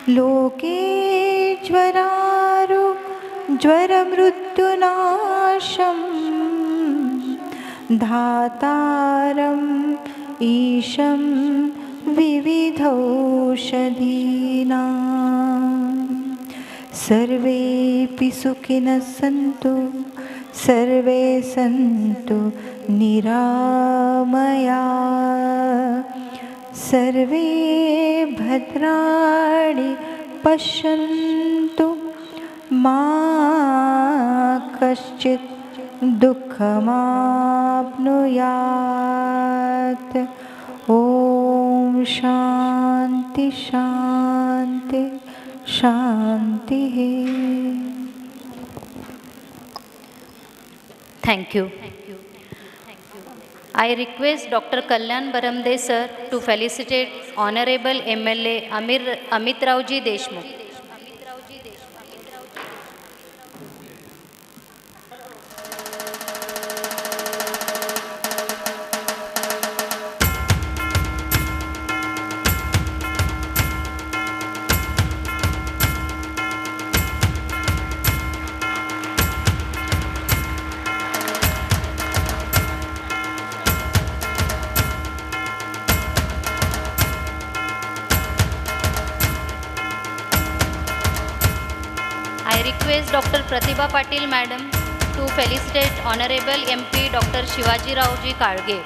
लोके ज्वरमृत्युनाशम् धातारम् ईशं विविधौषधीनां सर्वेऽपि सुखिनः सन्तु सर्वे सन्तु निरामया सर्वे भद्राणि पश्यन्तु मा कश्चित् दुःखमाप्नुयात् ॐ शान्ति शान्ति शान्तिः. Thank you. I request Dr. Kalyan Baramde sir to felicitate Honorable MLA Amit Ravji Deshmukh. I request Dr. Pratibha Patil Madam to felicitate Honorable MP Dr. Shivaji Raoji Kalge.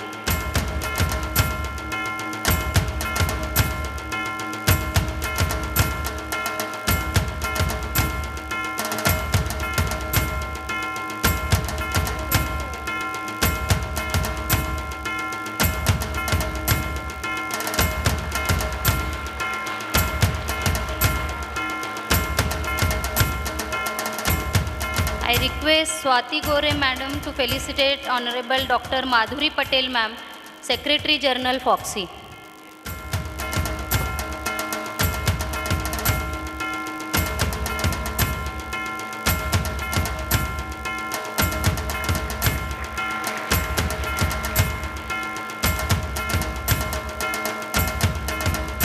I request Swati Gore Madam to felicitate Honorable Dr. Madhuri Patel Ma'am, Secretary General Foxy.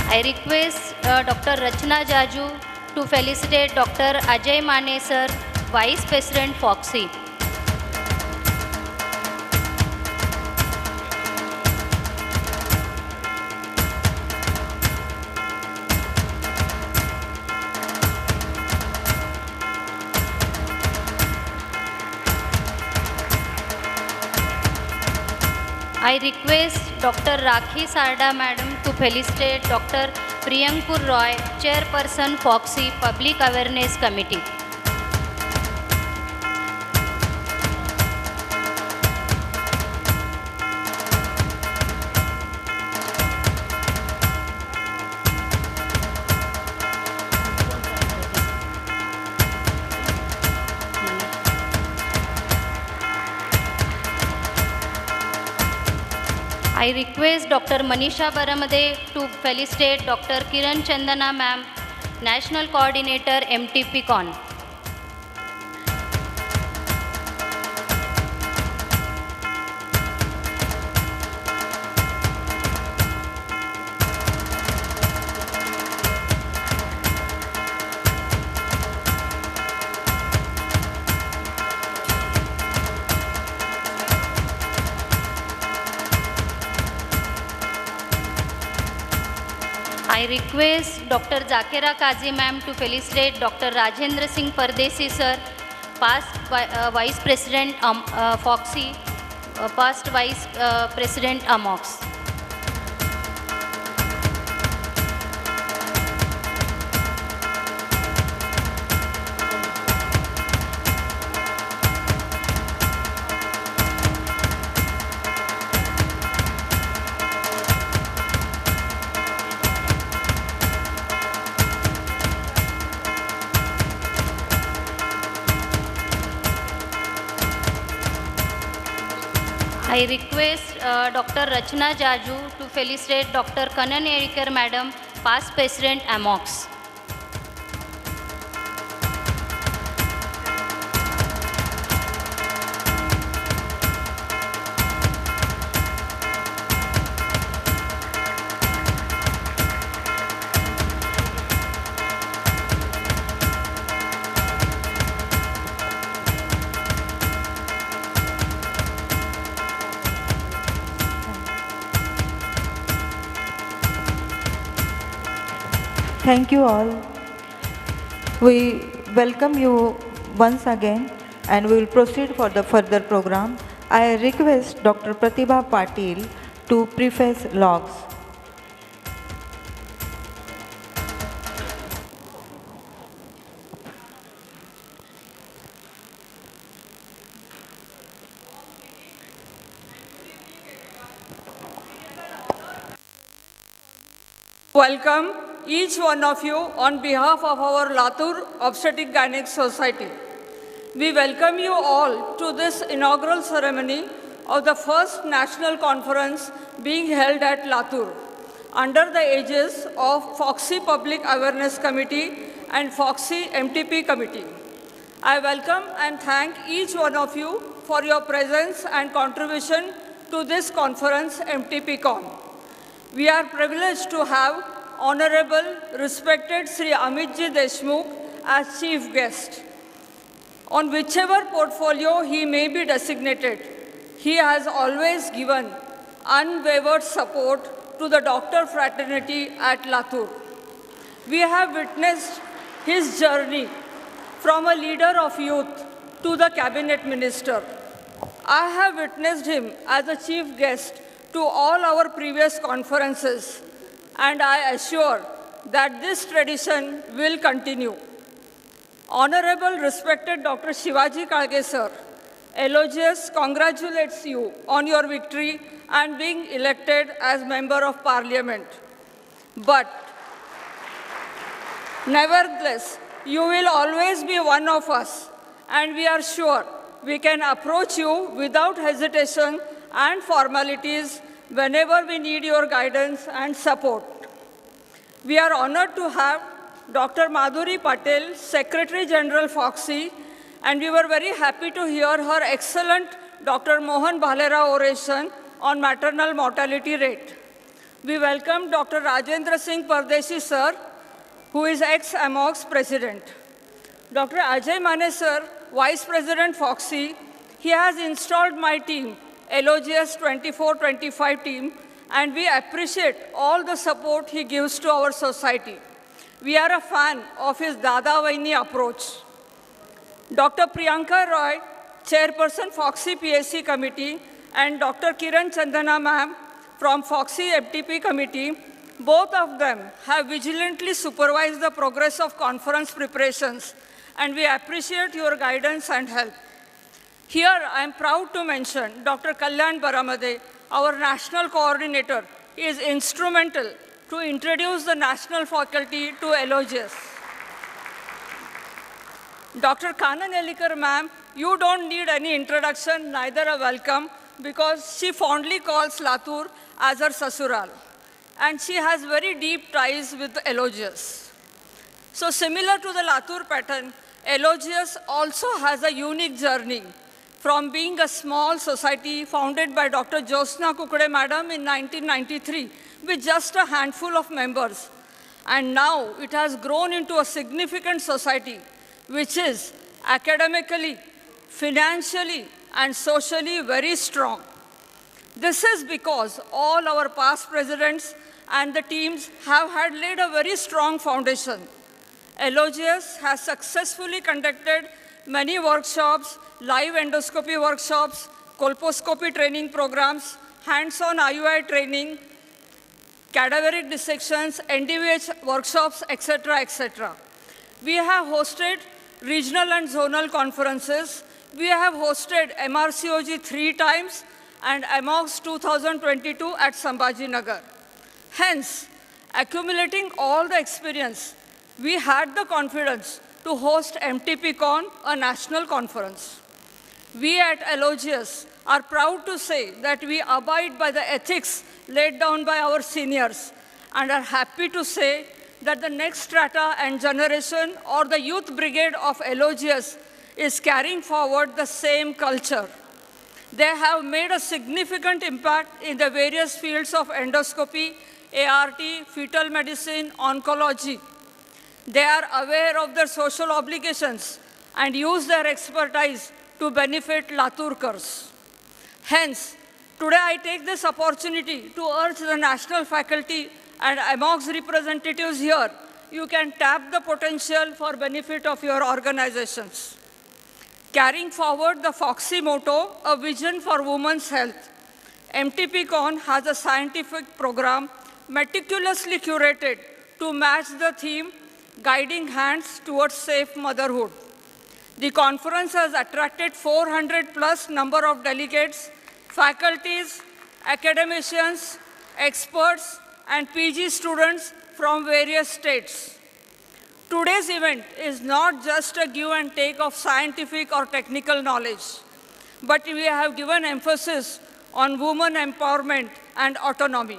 I request Dr. Rachna Jaju to felicitate Dr. Ajay Mane Sir, Vice President Foxy. I request Dr. Rakhi Sarda Madam to felicitate Dr. Priyankpur Roy, Chairperson Foxy Public Awareness Committee. I request Dr. Manisha Baramade to felicitate Dr. Kiran Chandana Ma'am, National Coordinator MTP Con. I request Dr. Zakira Kazi Ma'am to felicitate Dr. Rajendra Singh Pardesi Sir, past Vice President Foxy, past Vice President Amox. I request Dr. Rachna Jaju to felicitate Dr. Kanan Erikar Madam, past President Amox. Thank you all. We welcome you once again and we will proceed for the further program. I request Dr. Pratibha Patil to preface logs. Welcome each one of you on behalf of our Latur Obstetric Gynec Society. We welcome you all to this inaugural ceremony of the first national conference being held at Latur under the aegis of FOXI Public Awareness Committee and FOXI MTP Committee. I welcome and thank each one of you for your presence and contribution to this conference, MTPCon. We are privileged to have Honorable, respected Sri Amitji Deshmukh as chief guest. On whichever portfolio he may be designated, he has always given unwavered support to the doctor fraternity at Latur. We have witnessed his journey from a leader of youth to the cabinet minister. I have witnessed him as a chief guest to all our previous conferences, and I assure that this tradition will continue. Honorable, respected Dr. Shivaji Kalge sir, Elogius congratulates you on your victory and being elected as Member of Parliament. But nevertheless, you will always be one of us, and we are sure we can approach you without hesitation and formalities whenever we need your guidance and support. We are honored to have Dr. Madhuri Patel, Secretary General FOXI, and we were very happy to hear her excellent Dr. Mohan Bhalera oration on maternal mortality rate. We welcome Dr. Rajendra Singh Pardesi sir, who is ex-AMOX President. Dr. Ajay Mane sir, Vice President FOXI, he has installed my team, Elogius 24-25 team, and we appreciate all the support he gives to our society. We are a fan of his Dada Vaini approach. Dr. Priyanka Roy, Chairperson FOXI PSC Committee, and Dr. Kiran Chandana ma'am from FOXI FTP Committee, both of them have vigilantly supervised the progress of conference preparations, and we appreciate your guidance and help. Here, I am proud to mention Dr. Kalyan Baramade, our national coordinator. He is instrumental to introduce the national faculty to Elogius. Dr. Kanan Elikar ma'am, you don't need any introduction, neither a welcome, because she fondly calls Latur as her sasural. And she has very deep ties with Elogius. So similar to the Latur pattern, Elogius also has a unique journey from being a small society founded by Dr. Josna Kukade Madam in 1993 with just a handful of members. And now it has grown into a significant society which is academically, financially, and socially very strong. This is because all our past presidents and the teams have had laid a very strong foundation. Elogius has successfully conducted many workshops, live endoscopy workshops, colposcopy training programs, hands-on IUI training, cadaveric dissections, NDVH workshops, etc., etc. We have hosted regional and zonal conferences. We have hosted MRCOG 3 times and AMOX 2022 at Sambhaji Nagar. Hence, accumulating all the experience, we had the confidence to host MTPCon, a national conference. We at Elogius are proud to say that we abide by the ethics laid down by our seniors and are happy to say that the next strata and generation or the youth brigade of Elogius is carrying forward the same culture. They have made a significant impact in the various fields of endoscopy, ART, fetal medicine, oncology. They are aware of their social obligations and use their expertise to benefit Laturkars. Hence, today I take this opportunity to urge the national faculty and AMOX representatives here you can tap the potential for benefit of your organizations. Carrying forward the FOXY motto, a vision for women's health, MTPCon has a scientific program meticulously curated to match the theme, Guiding Hands Towards Safe Motherhood. The conference has attracted 400 plus number of delegates, faculties, academicians, experts, and PG students from various states. Today's event is not just a give and take of scientific or technical knowledge, but we have given emphasis on women empowerment and autonomy.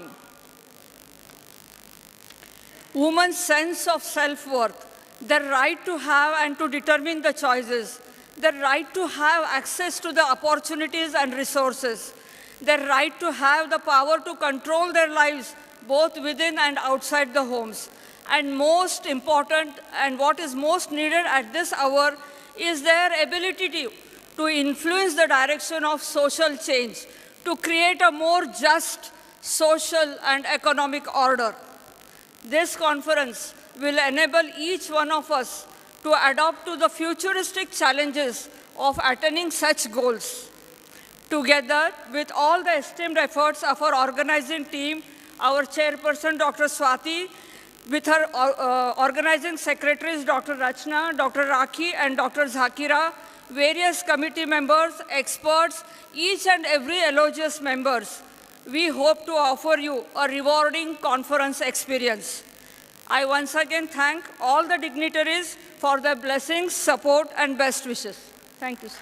Women's sense of self-worth, their right to have and to determine the choices, their right to have access to the opportunities and resources, their right to have the power to control their lives both within and outside the homes. And most important, and what is most needed at this hour, is their ability to influence the direction of social change, to create a more just social and economic order. This conference will enable each one of us to adapt to the futuristic challenges of attaining such goals. Together with all the esteemed efforts of our organizing team, our chairperson, Dr. Swati, with her organizing secretaries, Dr. Rachna, Dr. Rakhi, and Dr. Zakira, various committee members, experts, each and every elogious members, we hope to offer you a rewarding conference experience. I once again thank all the dignitaries for their blessings, support, and best wishes. Thank you, sir.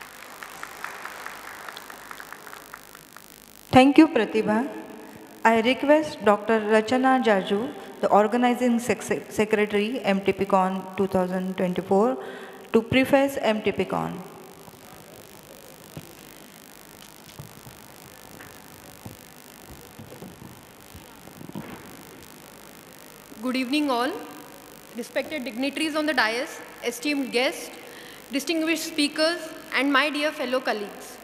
Thank you, Pratibha. I request Dr. Rachana Jaju, the Organizing Secretary, MTPCon 2024, to preface MTPCon. Good evening all, respected dignitaries on the dais, esteemed guests, distinguished speakers, and my dear fellow colleagues.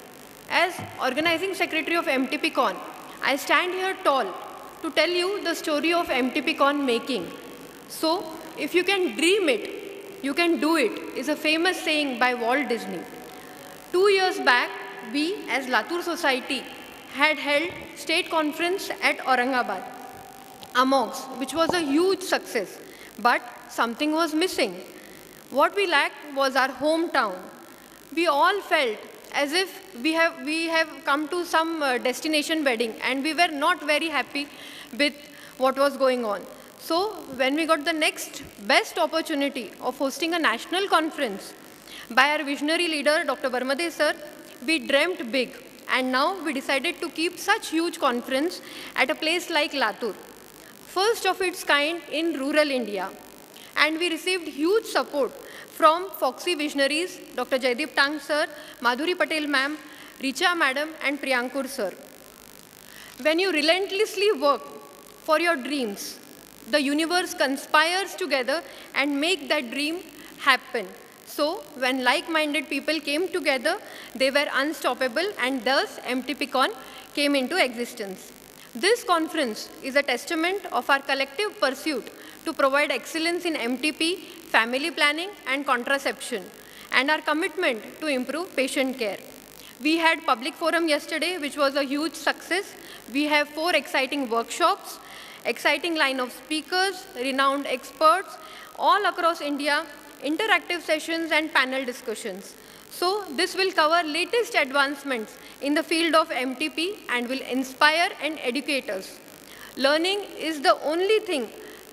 As Organizing Secretary of MTPCon, I stand here tall to tell you the story of MTPCon making. So, if you can dream it, you can do it, is a famous saying by Walt Disney. 2 years back, we as Latur Society had held state conference at Aurangabad, AMOGS, which was a huge success, but something was missing. What we lacked was our hometown. We all felt as if we have come to some destination wedding, and we were not very happy with what was going on. So when we got the next best opportunity of hosting a national conference by our visionary leader, Dr. Varmade sir, we dreamt big, and now we decided to keep such huge conference at a place like Latur, first of its kind in rural India. And we received huge support from FOXY visionaries, Dr. Jaideep Tang sir, Madhuri Patel ma'am, Richa madam, and Priyankur sir. When you relentlessly work for your dreams, the universe conspires together and make that dream happen. So when like-minded people came together, they were unstoppable, and thus MTPCon came into existence. This conference is a testament of our collective pursuit to provide excellence in MTP, family planning, and contraception, and our commitment to improve patient care. We had public forum yesterday, which was a huge success. We have 4 exciting workshops, exciting line of speakers, renowned experts all across India, interactive sessions, and panel discussions. So this will cover latest advancements in the field of MTP and will inspire and educate us. Learning is the only thing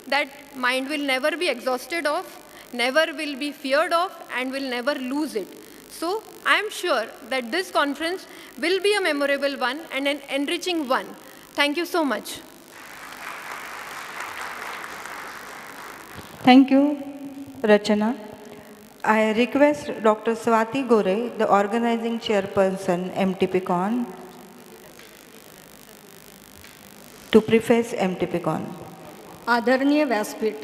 that mind will never be exhausted of, never will be feared of, and will never lose it. So I am sure that this conference will be a memorable one and an enriching one. Thank you so much. Thank you, Rachana. I request Dr. Swati Gore, the Organizing Chairperson, MTPCon, to preface MTPCon. आदरणीय व्यासपीठ,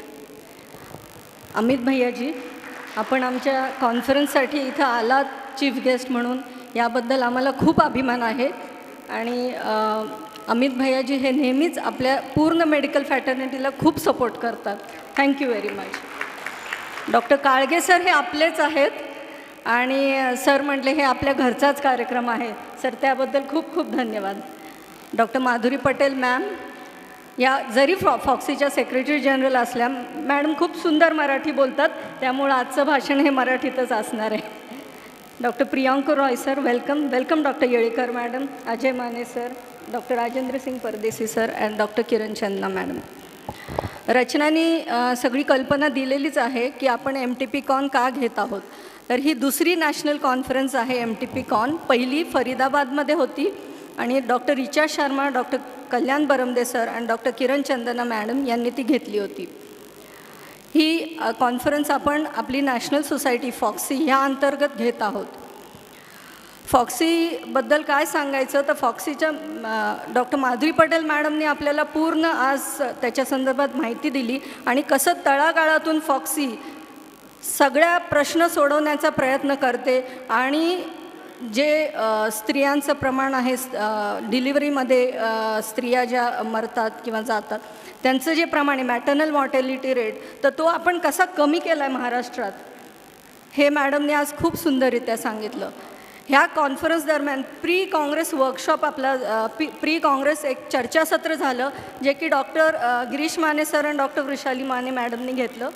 अमित भैयाजी, आपण आमच्या कॉन्फरन्ससाठी इथं आलात chief guest म्हणून, याबद्दल आम्हाला खूप अभिमान आहे. आणि अमित भैयाजी हे नेहमीच आपल्या पूर्ण मेडिकल फॅटर्निटीला खूप सपोर्ट करतात. Thank you very much. Doctor Kalge sir हे आपलेच आहेत आणि सर म्हटले हे आपल्या घरचाच कार्यक्रम आहे. सर त्याबद्दल खूप खूप धन्यवाद. डॉक्टर माधुरी पटेल मॅम या जरी फॉक्सीच्या सेक्रेटरी जनरल असल्या, मॅडम खूप सुंदर मराठी बोलतात, त्यामुळं आजचं भाषण हे मराठीतच असणार आहे. Doctor Priyank Roy sir welcome. Welcome doctor Yelikar madam, Ajay Mane sir, doctor Rajendra Singh Pardeshi sir and doctor Kiran Chandana madam. रचनानी सगळी कल्पना दिलेलीच आहे की आपण MTP कॉन का घेत आहोत. तर ही दुसरी नॅशनल कॉन्फरन्स आहे MTP कॉन. पहिली फरीदाबादमध्ये होती आणि डॉक्टर रिचा शर्मा, डॉक्टर कल्याण बरमदे सर आणि डॉक्टर किरण चंदना मॅडम यांनी ती घेतली होती. ही कॉन्फरन्स आपण आपली नॅशनल सोसायटी फॉक्सी ह्या अंतर्गत घेत आहोत. फॉक्सीबद्दल काय सांगायचं तर फॉक्सीच्या डॉक्टर माधुरी पटेल मॅडमने आपल्याला पूर्ण आज त्याच्या संदर्भात माहिती दिली आणि कसं तळागाळातून फॉक्सी सगळ्या प्रश्न सोडवण्याचा प्रयत्न करते आणि जे स्त्रियांचं प्रमाण आहे डिलिव्हरीमध्ये स्त्रिया ज्या मरतात किंवा जातात त्यांचं जे प्रमाण आहे मॅटर्नल मॉर्टॅलिटी रेट, तर तो आपण कसा कमी केला आहे महाराष्ट्रात हे मॅडमने आज खूप सुंदररित्या सांगितलं. ह्या कॉन्फरन्स दरम्यान प्री काँग्रेस वर्कशॉप आपला प्री काँग्रेस एक चर्चासत्र झालं जे की डॉक्टर गिरीश माने सर आणि डॉक्टर वृषाली माने मॅडमनी घेतलं.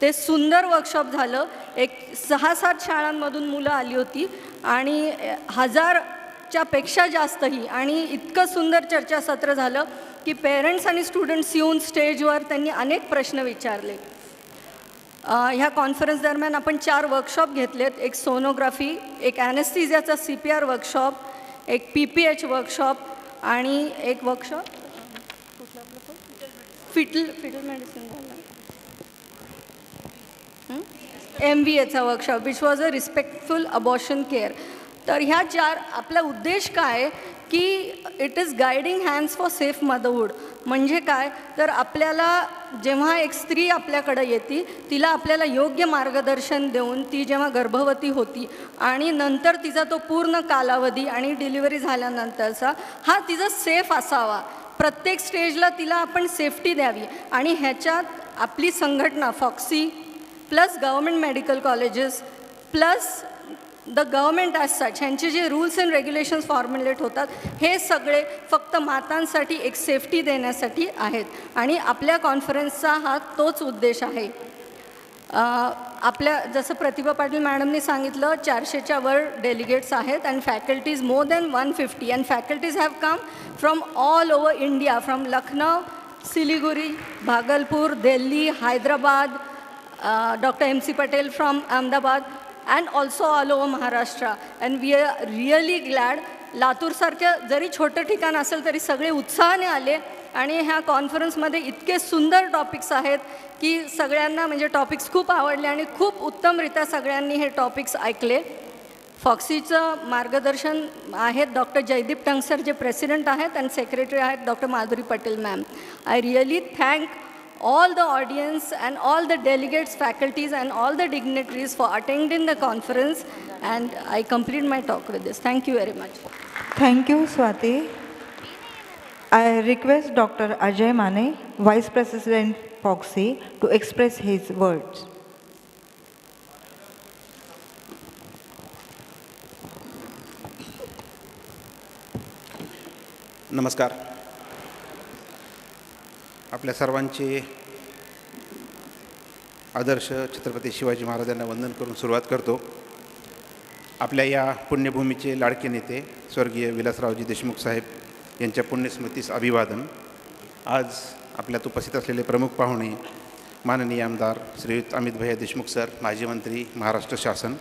ते सुंदर वर्कशॉप झालं. एक 6-7 शाळांमधून मुलं आली होती आणि 1000च्या पेक्षा जास्तही, आणि इतकं सुंदर चर्चासत्र झालं की पेरेंट्स आणि स्टुडंट्स येऊन स्टेजवर त्यांनी अनेक प्रश्न विचारले. ह्या कॉन्फरन्स दरम्यान आपण 4 वर्कशॉप घेतलेत. एक सोनोग्राफी, एक ॲनेस्थीजियाचा CPR वर्कशॉप, एक PPH वर्कशॉप आणि एक वर्कशॉप फिटल मेडिसिन झाला MVAचा workshop which was a respectful abortion care. तर ह्या 4 आपला उद्देश काय की it is guiding hands for safe motherhood. म्हणजे काय तर आपल्याला जेव्हा एक स्त्री आपल्याकडे येते तिला आपल्याला योग्य मार्गदर्शन देऊन ती जेव्हा गर्भवती होती आणि नंतर तिचा तो पूर्ण कालावधी आणि डिलिव्हरी झाल्यानंतरचा हा तिचा सेफ असावा. प्रत्येक स्टेजला तिला आपण सेफ्टी द्यावी आणि ह्याच्यात आपली संघटना FOGSI plus government medical colleges plus the government as such ह्यांचे जे रूल्स अँड रेग्युलेशन्स फॉर्म्युलेट होतात हे सगळे फक्त मातांसाठी एक सेफ्टी देण्यासाठी आहेत आणि आपल्या कॉन्फरन्सचा हा तोच उद्देश आहे. आपल्या जसं प्रतिभा पाटील मॅडमने सांगितलं 400च्या वर डेलिगेट्स आहेत and faculties more than 150 and faculties have come from all over India, from Lucknow, Siliguri, Bhagalpur, Delhi, Hyderabad, Dr. MC Patel from Ahmedabad and also all over Maharashtra, and we are really glad. लातूरसारख्या जरी छोटं ठिकाण असेल तरी सगळे उत्साहाने आले आणि ह्या कॉन्फरन्समध्ये इतके सुंदर टॉपिक्स आहेत की सगळ्यांना म्हणजे टॉपिक्स खूप आवडले आणि खूप उत्तमरित्या सगळ्यांनी हे टॉपिक्स ऐकले. फॉक्सीचं मार्गदर्शन आहेत डॉक्टर जयदीप टंगसर जे प्रेसिडेंट आहेत आणि सेक्रेटरी आहेत doctor Madhuri Patel ma'am. I really thank all the audience and all the delegates, faculties and all the dignitaries for attending the conference, and I complete my talk with this. Thank you very much. Thank you, Swati. I request Dr. Ajay Mane, Vice President Foxy, to express his words. नमस्कार. आपल्या सर्वांचे आदर्श छत्रपती शिवाजी महाराजांना वंदन करून सुरुवात करतो. आपल्या या पुण्यभूमीचे लाडके नेते स्वर्गीय विलासरावजी देशमुख साहेब यांच्या पुण्यस्मृतीस अभिवादन. आज आपल्यात उपस्थित असलेले प्रमुख पाहुणे माननीय आमदार श्रीयुत अमित भैया देशमुख सर, माजी मंत्री महाराष्ट्र शासन,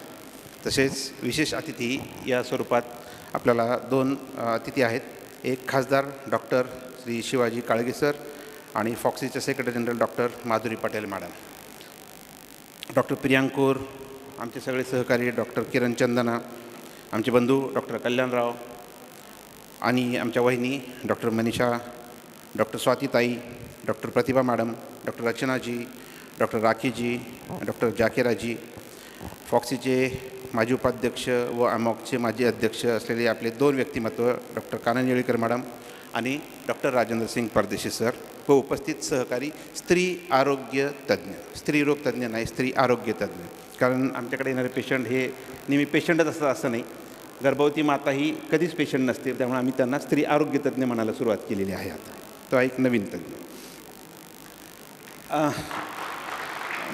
तसेच विशेष अतिथी या स्वरूपात आपल्याला 2 अतिथी आहेत. एक खासदार डॉक्टर श्री शिवाजी काळगे सर आणि फॉक्सीचे सेक्रेटरी जनरल डॉक्टर माधुरी पटेल मॅडम, डॉक्टर प्रियांकूर, आमचे सगळे सहकारी डॉक्टर किरण चंदना, आमचे बंधू डॉक्टर कल्याणराव आणि आमच्या वहिनी डॉक्टर मनीषा, डॉक्टर स्वातीताई, डॉक्टर प्रतिभा मॅडम, डॉक्टर रचनाजी, डॉक्टर राखीजी, डॉक्टर जाकेराजी, फॉक्सीचे माजी उपाध्यक्ष व अमॉकचे माजी अध्यक्ष असलेले आपले 2 व्यक्तिमत्व डॉक्टर कानन येळीकर मॅडम आणि डॉक्टर राजेंद्र सिंग परदेशी सर व उपस्थित सहकारी स्त्री आरोग्य तज्ज्ञ, स्त्री रोग तज्ज्ञ नाही, स्त्री आरोग्य तज्ज्ञ. कारण आमच्याकडे येणारे पेशंट हे नेहमी पेशंटच असतात असं नाही, गर्भवती माता ही कधीच पेशंट नसते, त्यामुळे आम्ही त्यांना स्त्री आरोग्य तज्ज्ञ म्हणायला सुरुवात केलेली आहे. आता तो एक नवीन तज्ज्ञ.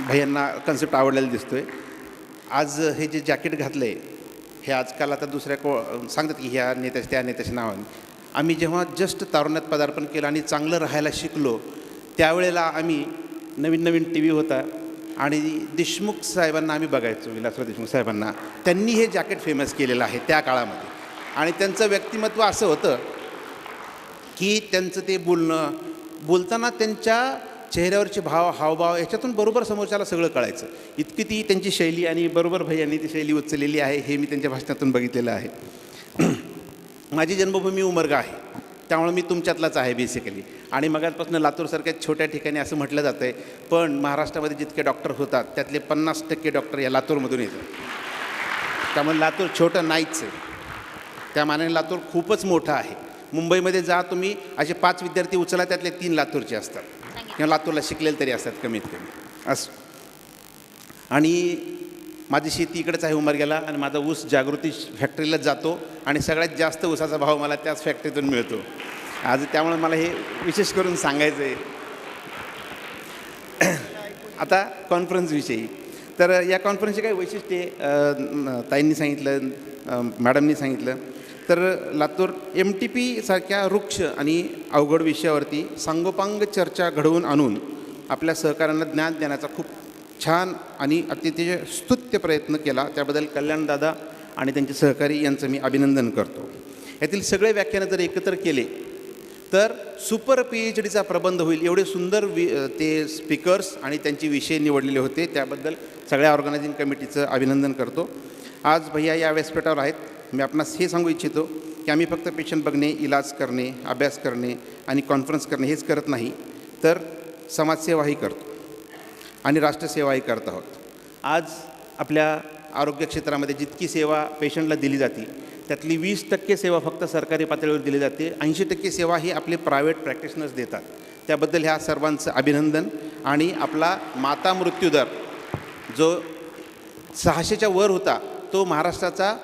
भैयांना कन्सेप्ट आवडलेला दिसतो आहे. आज हे जे जॅकेट घातलं आहे हे आजकाल आता दुसऱ्या सांगतात की ह्या नेत्याच्या त्या नेत्याच्या नावाने. आम्ही जेव्हा जस्ट तारुण्यात पदार्पण केलं आणि चांगलं राहायला शिकलो त्यावेळेला आम्ही नवीन नवीन टी व्ही होता आणि देशमुख साहेबांना आम्ही बघायचो, विलासराव देशमुख साहेबांना. त्यांनी हे जॅकेट फेमस केलेलं आहे त्या काळामध्ये. आणि त्यांचं व्यक्तिमत्व असं होतं की त्यांचं ते बोलताना त्यांच्या चेहऱ्यावरचे हावभाव याच्यातून बरोबर समोरच्याला सगळं कळायचं. इतकी ती त्यांची शैली आणि बरोबर भैयांनी ती शैली उचललेली आहे हे मी त्यांच्या भाषणातून बघितलेलं आहे. माझी जन्मभूमी उमरगा आहे, त्यामुळे मी तुमच्यातलाच आहे बेसिकली. आणि मगाचपासून लातूरसारख्या छोट्या ठिकाणी असं म्हटलं जातं आहे, पण महाराष्ट्रामध्ये जितके डॉक्टर होतात त्यातले 50% डॉक्टर या लातूरमधून येतात. त्यामुळे लातूर छोटं नाहीच आहे, त्या मानाने लातूर खूपच मोठं आहे. मुंबईमध्ये जा तुम्ही, असे 5 विद्यार्थी उचला त्यातले 3 लातूरचे असतात किंवा लातूरला शिकलेले तरी असतात कमीत कमी असं. आणि माझी शेती इकडेच आहे उमरग्याला आणि माझा ऊस जागृती फॅक्टरीलाच जातो आणि सगळ्यात जास्त ऊसाचा भाव मला त्याच फॅक्टरीतून मिळतो आज. त्यामुळे मला हे विशेष करून सांगायचं आहे. आता कॉन्फरन्सविषयी, तर या कॉन्फरन्सचे काही वैशिष्ट्ये ताईंनी सांगितलं, मॅडमनी सांगितलं. तर लातूर MTP सारख्या वृक्ष आणि अवघड विषयावरती सांगोपांग चर्चा घडवून आणून आपल्या सहकाऱ्यांना ज्ञान देण्याचा खूप छान आणि अतिशय स्तुत्य प्रयत्न केला. त्याबद्दल कल्याणदादा आणि त्यांचे सहकारी यांचं मी अभिनंदन करतो. यातील सगळे व्याख्यानं जर एकत्र केले तर सुपर PhDचा प्रबंध होईल. एवढे सुंदर ते स्पीकर्स आणि त्यांचे विषय निवडलेले होते, त्याबद्दल सगळ्या ऑर्गनायझिंग कमिटीचं अभिनंदन करतो. आज भैया या व्यासपीठावर आहेत. मी आपणास हे सांगू इच्छितो की आम्ही फक्त पेशंट बघणे, इलाज करणे, अभ्यास करणे आणि कॉन्फरन्स करणे हेच करत नाही, तर समाजसेवाही करतो आणि राष्ट्रसेवाही करत आहोत. आज आपल्या आरोग्य क्षेत्रामध्ये जितकी सेवा पेशंटला दिली जाते त्यातली 20% सेवा फक्त सरकारी पातळीवर दिली जाते. 80% सेवा ही आपले प्रायव्हेट प्रॅक्टिशनर्स देतात. त्याबद्दल ह्या सर्वांचं अभिनंदन. आणि आपला माता मृत्यूदर जो 600च्या वर होता तो महाराष्ट्राचा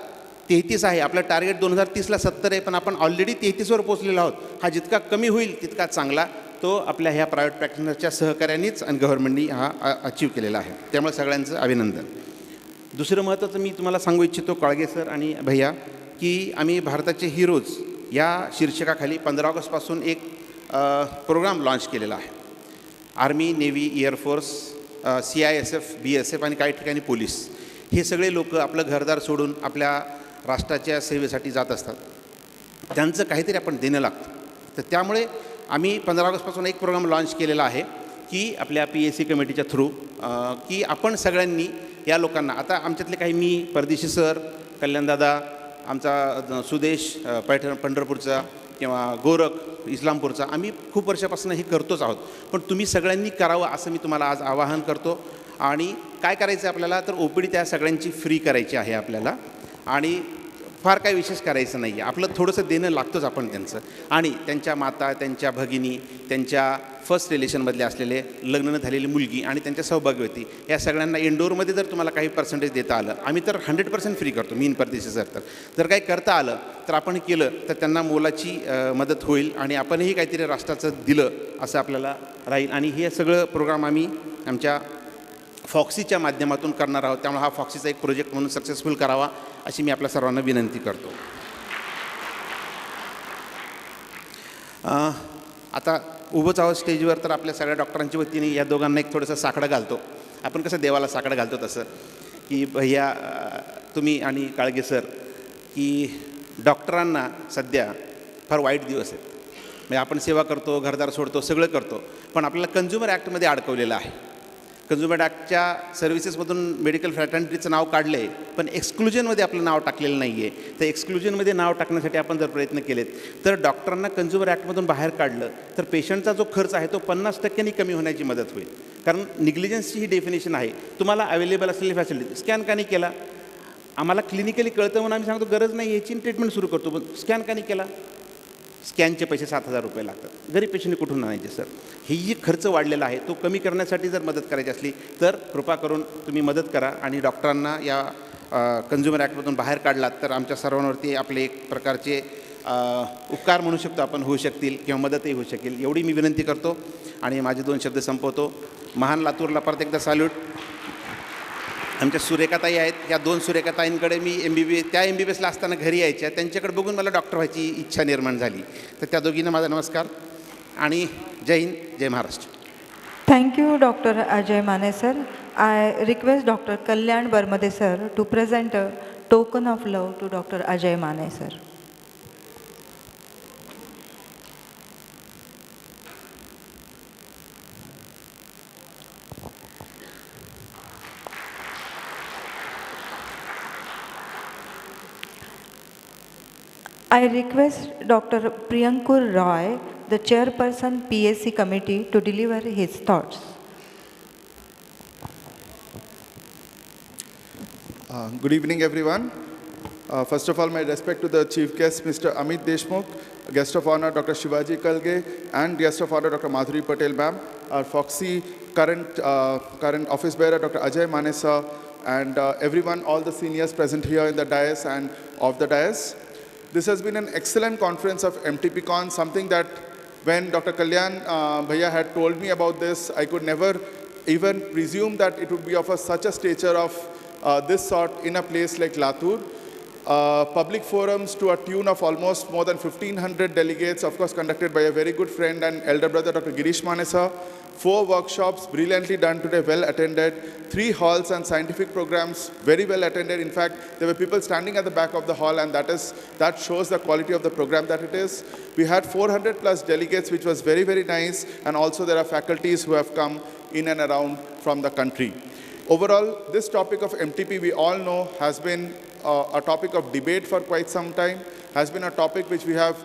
33 आहे. आपलं टार्गेट 2030ला 70 आहे, पण आपण ऑलरेडी 33वर पोहोचलेलो आहोत. हा जितका कमी होईल तितका चांगला. तो आपल्या ह्या प्रायव्हेट प्रॅक्टिशनरच्या सहकार्यानेच आणि गव्हर्नमेंटनी हा अचीव केलेला आहे. त्यामुळे सगळ्यांचं अभिनंदन. दुसरं महत्त्वाचं मी तुम्हाला सांगू इच्छितो काळगे सर आणि भैया की आम्ही भारताचे हिरोज या शीर्षकाखाली 15 ऑगस्टपासून एक प्रोग्राम लॉन्च केलेला आहे. Army, navy, air force, CISF, BSF आणि काही ठिकाणी पोलीस, हे सगळे लोक आपलं घरदार सोडून आपल्या राष्ट्राच्या सेवेसाठी जात असतात. त्यांचं काहीतरी आपण देणं लागतं. तर त्यामुळे आम्ही 15 ऑगस्टपासून एक प्रोग्राम लॉन्च केलेला आहे की आपल्या PSC कमिटीच्या थ्रू की आपण सगळ्यांनी या लोकांना, आता आमच्यातले काही, मी परदेशी सर, कल्याणदादा, आमचा सुदेश पंढरपूरचा किंवा गोरख इस्लामपूरचा, आम्ही खूप वर्षापासून हे करतोच आहोत. पण तुम्ही सगळ्यांनी करावं असं मी तुम्हाला आज आवाहन करतो. आणि काय करायचं आपल्याला, तर OPD त्या सगळ्यांची फ्री करायची आहे आपल्याला आणि फार काही विशेष करायचं नाही आहे. आपलं थोडंसं देणं लागतोच आपण त्यांचं. आणि त्यांच्या माता, त्यांच्या भगिनी, त्यांच्या फर्स्ट रिलेशनमधले असलेले लग्न न झालेली मुलगी आणि त्यांच्या सौभाग्यवती, या सगळ्यांना इंडोरमध्ये जर तुम्हाला काही पर्सेंटेज देता आलं, आम्ही तर 100% फ्री करतो, मी इन परदेशी सर. जर काही करता आलं तर आपण केलं तर त्यांना मोलाची मदत होईल आणि आपणही काहीतरी राष्ट्राचं दिलं असं आपल्याला राहील. आणि हे सगळं प्रोग्राम आम्ही आमच्या फॉक्सीच्या माध्यमातून करणार आहोत. त्यामुळे हा फॉक्सीचा एक प्रोजेक्ट म्हणून सक्सेसफुल करावा अशी मी आपल्या सर्वांना विनंती करतो. आता उभंच आहोत स्टेजवर, तर आपल्या सगळ्या डॉक्टरांच्या वतीने या दोघांना एक थोडंसं साकडं घालतो. आपण कसं देवाला साकडं घालतो तसं की भैया तुम्ही आणि काळगे सर, की डॉक्टरांना सध्या फार वाईट दिवस आहेत. म्हणजे आपण सेवा करतो, घरदार सोडतो, सगळं करतो, पण आपल्याला कन्झ्युमर ॲक्टमध्ये अडकवलेलं आहे. कन्झ्युमर ॲक्टच्या सर्व्हिसेसमधून मेडिकल फ्रॅटर्निटीचं नाव काढलं आहे, पण एक्सक्लुजनमध्ये आपलं नाव टाकलेलं नाही आहे. तर एक्सक्लुजनमध्ये नाव टाकण्यासाठी आपण जर प्रयत्न केलेत तर डॉक्टरांना कन्झ्युमर ॲक्टमधून बाहेर काढलं तर पेशंटचा जो खर्च आहे तो 50% कमी होण्याची मदत होईल. कारण निग्लिजन्सची ही डेफिनेशन आहे. तुम्हाला अवेलेबल असलेली फॅसिलिटी स्कॅन का नाही केला, आम्हाला क्लिनिकली कळतं म्हणून आम्ही सांगतो गरज नाही, याची ट्रीटमेंट सुरू करतो, पण स्कॅन का नाही केला. स्कॅनचे पैसे 7,000 रुपये लागतात. गरीब पेशंटने कुठून आणायचे सर? ही जी खर्च वाढलेला आहे तो कमी करण्यासाठी जर मदत करायची असली तर कृपा करून तुम्ही मदत करा आणि डॉक्टरांना या कन्झ्युमर ॲक्टमधून बाहेर काढलात तर आमच्या सर्वांवरती आपले एक प्रकारचे उपकार म्हणू शकतो आपण होऊ शकतील किंवा मदतही होऊ शकेल, एवढी मी विनंती करतो आणि माझे 2 शब्द संपवतो. महान लातूरला परत एकदा सॅल्यूट. आमच्या सुरेखाताई आहेत, या 2 सुरेखाताईंकडे मी त्या MBBSला असताना घरी यायच्या, त्यांच्याकडे बघून मला डॉक्टर व्हायची इच्छा निर्माण झाली. तर त्या दोघींना माझा नमस्कार आणि जय हिंद, जय Maharashtra. Thank you, Dr. Ajay Mane, sir. I request Dr. Kalyan Barmade, sir, to present a token of love to Dr. Ajay Mane, sir. I request Dr. Priyankur Roy, the chairperson PSC committee, to deliver his thoughts. Good evening, everyone. First of all, my respect to the chief guest, Mr. Amit Deshmukh, guest of honor, Dr. Shivaji Kalge, and guest of honor, Dr. Madhuri Patel, ma'am, our Foxy current office bearer, Dr. Ajay Mane, sir, and everyone, all the seniors present here in the dais and off the dais. This has been an excellent conference of MTPCon, something that when Dr. Kalyan Bhaiya had told me about this, I could never even presume that it would be of such a stature of this sort in a place like Latur. Public forums to a tune of almost more than 1,500 delegates, of course conducted by a very good friend and elder brother, Dr. Girish Mane, sir. 4 workshops brilliantly done today, well attended. 3 halls and scientific programs, very well attended. In fact, there were people standing at the back of the hall, and that shows the quality of the program that it is. We had 400 plus delegates, which was very, very nice. And also there are faculties who have come in and around from the country. Overall, this topic of MTP, we all know, has been a topic of debate for quite some time, has been a topic which we have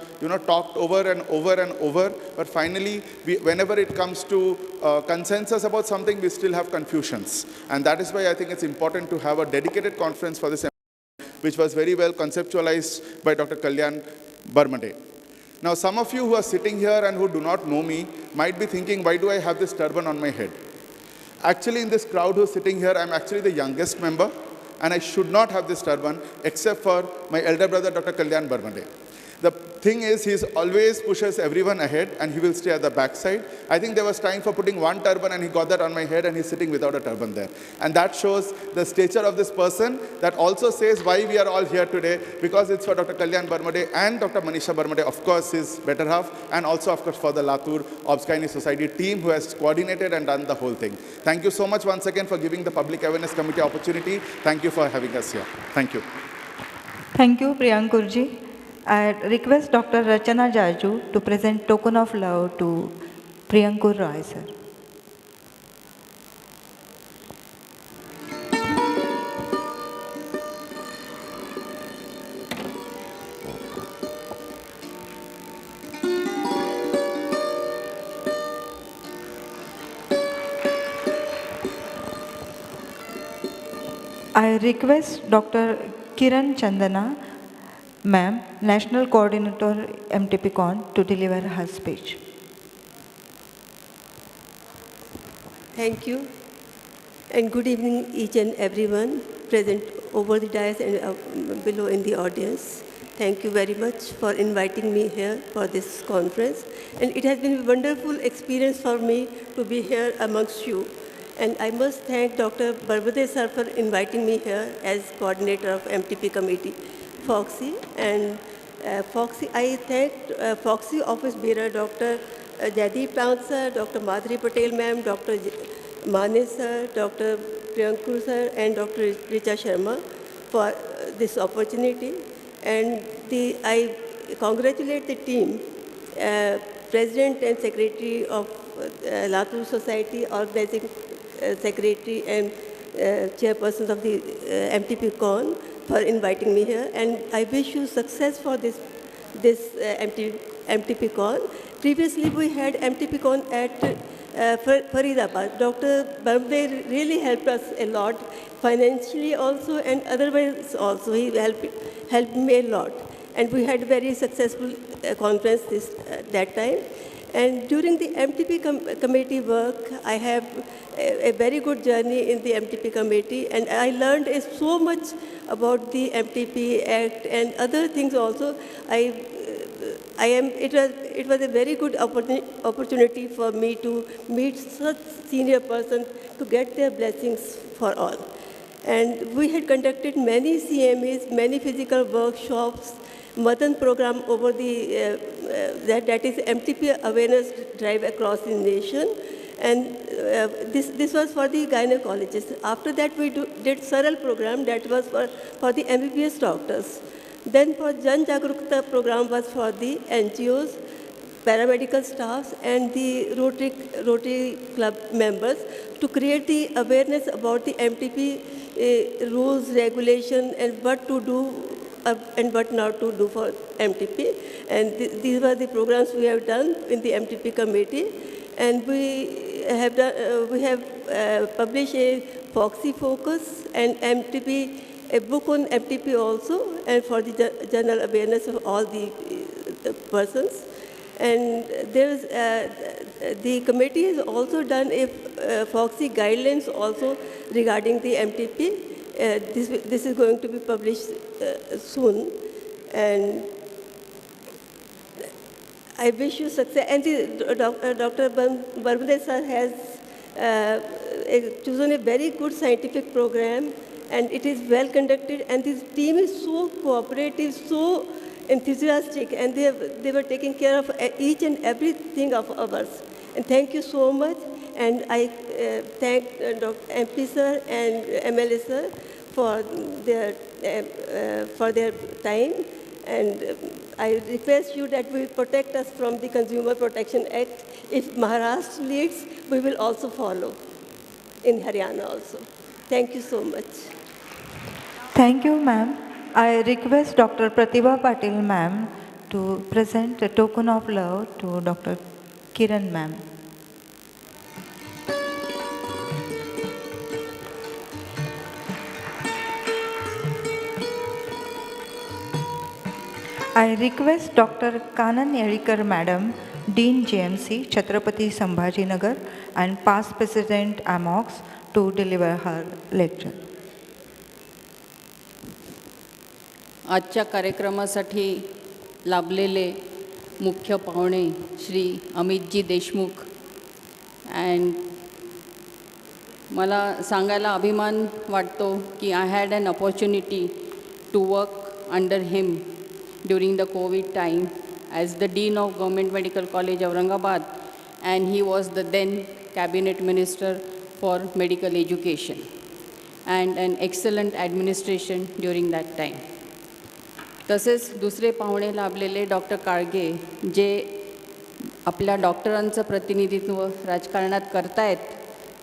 talked over and over and over, but finally, whenever it comes to consensus about something, we still have confusions. And that is why I think it's important to have a dedicated conference for this, which was very well conceptualized by Dr. Kalyan Barmade. Now, some of you who are sitting here and who do not know me might be thinking, why do I have this turban on my head? Actually, in this crowd who's sitting here, I'm actually the youngest member, and I should not have this turban except for my elder brother, Dr. Kalyan Barmade. The thing is, he always pushes everyone ahead, and he will stay at the back side. I think there was time for putting 1 turban, and he got that on my head, and he's sitting without a turban there. And that shows the stature of this person. That also says why we are all here today, because it's for Dr. Kalyan Barmade and Dr. Manisha Barmade, of course, his better half, and also, of course, for the Latur Obsgynae Society team who has coordinated and done the whole thing. Thank you so much once again for giving the Public Awareness Committee opportunity. Thank you for having us here. Thank you. Thank you, Priyankurji. I request Dr. Rachana Jaju to present token of love to Priyankur Roy, sir. I request Dr. Kiran Chandana, ma'am, National Coordinator MTPCon, to deliver her speech. Thank you, and good evening each and everyone present over the dais and below in the audience. Thank you very much for inviting me here for this conference, and it has been a wonderful experience for me to be here amongst you. And I must thank Dr. Barmade sir for inviting me here as coordinator of MTP committee. Foxy, and Foxy, I thank Foxy office bearer Dr. Jaideep Pant sir, Dr. Madhuri Patel ma'am, Dr. Mane sir, Dr. Priyankur sir, and Dr. Richa Sharma for this opportunity. And I congratulate the team, President and Secretary of Latur Society, Organizing Secretary and Chairpersons of the MTPCon, for inviting me here, and I wish you success for this MTPCon. Previously, we had MTPCon at Faridabad. Dr. Barmade really helped us a lot, financially also and otherwise also. He helped me a lot. and we had very successful conference that time. And during the MTP committee work, I have a very good journey in the MTP committee, and I learned so much about the MTP Act and other things also. It was a very good opportunity for me to meet such senior persons to get their blessings for all. And we had conducted many CMEs, many physical workshops, Madan program over the, that is MTP awareness drive across the nation. And this was for the gynecologists. After that, we did Saral program that was for the MBBS doctors. Then for Jan Jagrukta program was for the NGOs, paramedical staffs, and the Rotary Club members to create the awareness about the MTP rules, regulation, and what to do and what not to do for MTP. And these were the programs we have done in the MTP committee. And we have published a FOXY focus and MTP, a book on MTP also, and for the general awareness of all the persons. And there's, the committee has also done a FOXY guidelines also regarding the MTP. This is going to be published soon. And I wish you success. And Dr. Barbade sir has chosen a very good scientific program, and it is well conducted, and this team is so cooperative, so enthusiastic, and they were taking care of each and everything of ours. And thank you so much. And I thank Dr. MP sir and MLA sir for their time. And I request you that we protect us from the Consumer Protection Act. If Maharashtra leads, we will also follow in Haryana also. Thank you so much. Thank you, ma'am. I request Dr. Pratibha Patil, ma'am, to present a token of love to Dr. Kiran, ma'am. I request Dr. Kanan Yerikar, madam, Dean JMC, Chhatrapati Sambhajinagar, and past President AMOX, to deliver her lecture. आजच्या कार्यक्रमासाठी लाभलेले मुख्य पाहुणे Shri अमितजी Deshmukh, and मला सांगायला अभिमान वाटतो की I had an opportunity to work under him during the COVID time as the Dean of Government Medical College Aurangabad, and he was the then Cabinet Minister for Medical Education and an excellent administration during that time. तसेच दुसरे पाहुणे लाभलेले doctor Kalge, जे आपल्या डॉक्टरांचं प्रतिनिधित्व राजकारणात करतायत,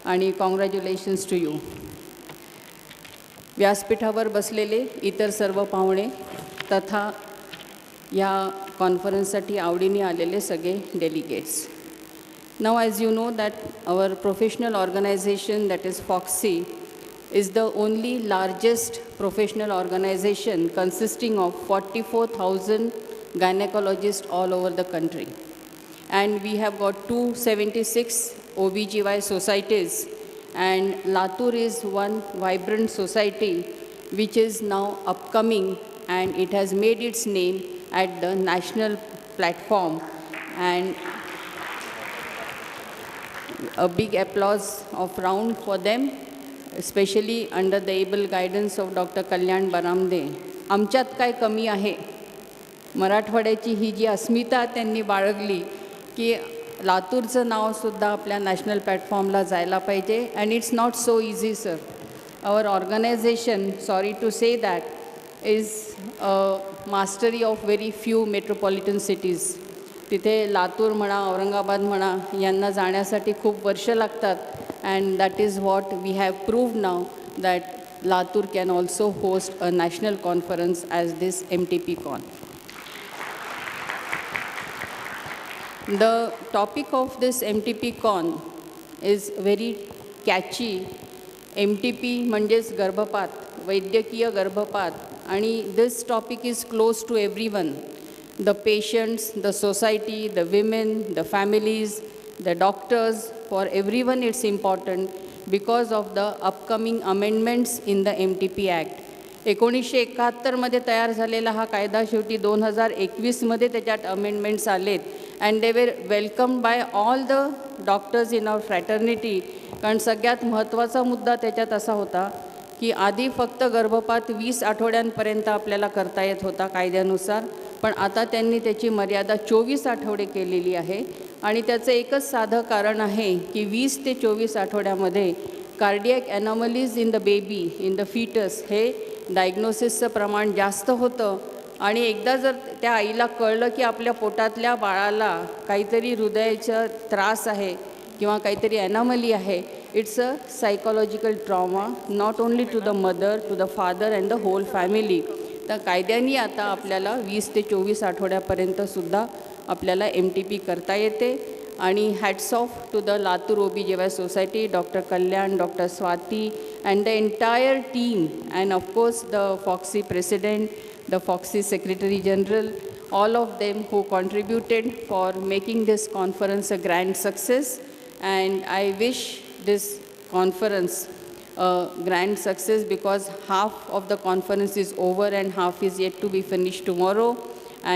आणि congratulations to you. व्यासपीठावर बसलेले इतर सर्व पाहुणे तथा या कॉन्फरन्ससाठी आवडीने आलेले सगळे delegates. Now, as you know that our professional organization, that is FOXY, is the only largest professional organization consisting of 44,000 gynecologists all over the country. And we have got 276 OBGY societies, and Latur is one vibrant society which is now upcoming, and it has made its name at the national platform. And a big applause of round for them, especially under the able guidance of Dr. Kalyan Baramde. आमच्यात काय कमी आहे, मराठवाड्याची ही जी अस्मिता त्यांनी बाळगली की लातूरचं नावसुद्धा आपल्या national प्लॅटफॉर्मला जायला पाहिजे. And it's not so easy sir. Our organisation, sorry to say that, is mastery of very few metropolitan cities. तिथे लातूर म्हणा, औरंगाबाद म्हणा, यांना जाण्यासाठी खूप वर्ष लागतात. And that is what we have proved now, that Latur can also host a national conference as this MTP Con. The topic of this MTP Con is very catchy. MTP म्हणजेच गर्भपात, वैद्यकीय गर्भपात, आणि this topic is close to everyone, the patients, the society, the women, the families, the doctors, for everyone it's important because of the upcoming amendments in the MTP Act. 1971मध्ये तयार झालेला हा कायदा शेवटी 2021मध्ये त्याच्यात अमेंडमेंट्स आलेत and they were welcomed by all the doctors in our fraternity. कारण सगळ्यात महत्त्वाचा मुद्दा त्याच्यात असा होता की आधी फक्त गर्भपात 20 आठवड्यांपर्यंत आपल्याला करता येत होता कायद्यानुसार, पण आता त्यांनी त्याची मर्यादा 24 आठवडे केलेली आहे. आणि त्याचं एकच साधं कारण आहे की 20 ते 24 आठवड्यामध्ये cardiac anomalies in the baby, in the fetus, हे डायग्नोसिसचं प्रमाण जास्त होतं. आणि एकदा जर त्या आईला कळलं की आपल्या पोटातल्या बाळाला काहीतरी हृदयाचा त्रास आहे किंवा काहीतरी ॲनॉमली आहे, it's a psychological trauma not only to the mother, to the father and the whole family. तर कायद्याने आता आपल्याला 20 ते 24 आठवड्यापर्यंतसुद्धा आपल्याला MTP करता येते. आणि hats off to the Latur OBGYN society, doctor Kalyan, doctor Swati and the entire team, and of course the FOGSI president, the Foxy Secretary General, all of them who contributed for making this conference a grand success. And I wish this conference a grand success because half of the conference is over and half is yet to be finished tomorrow.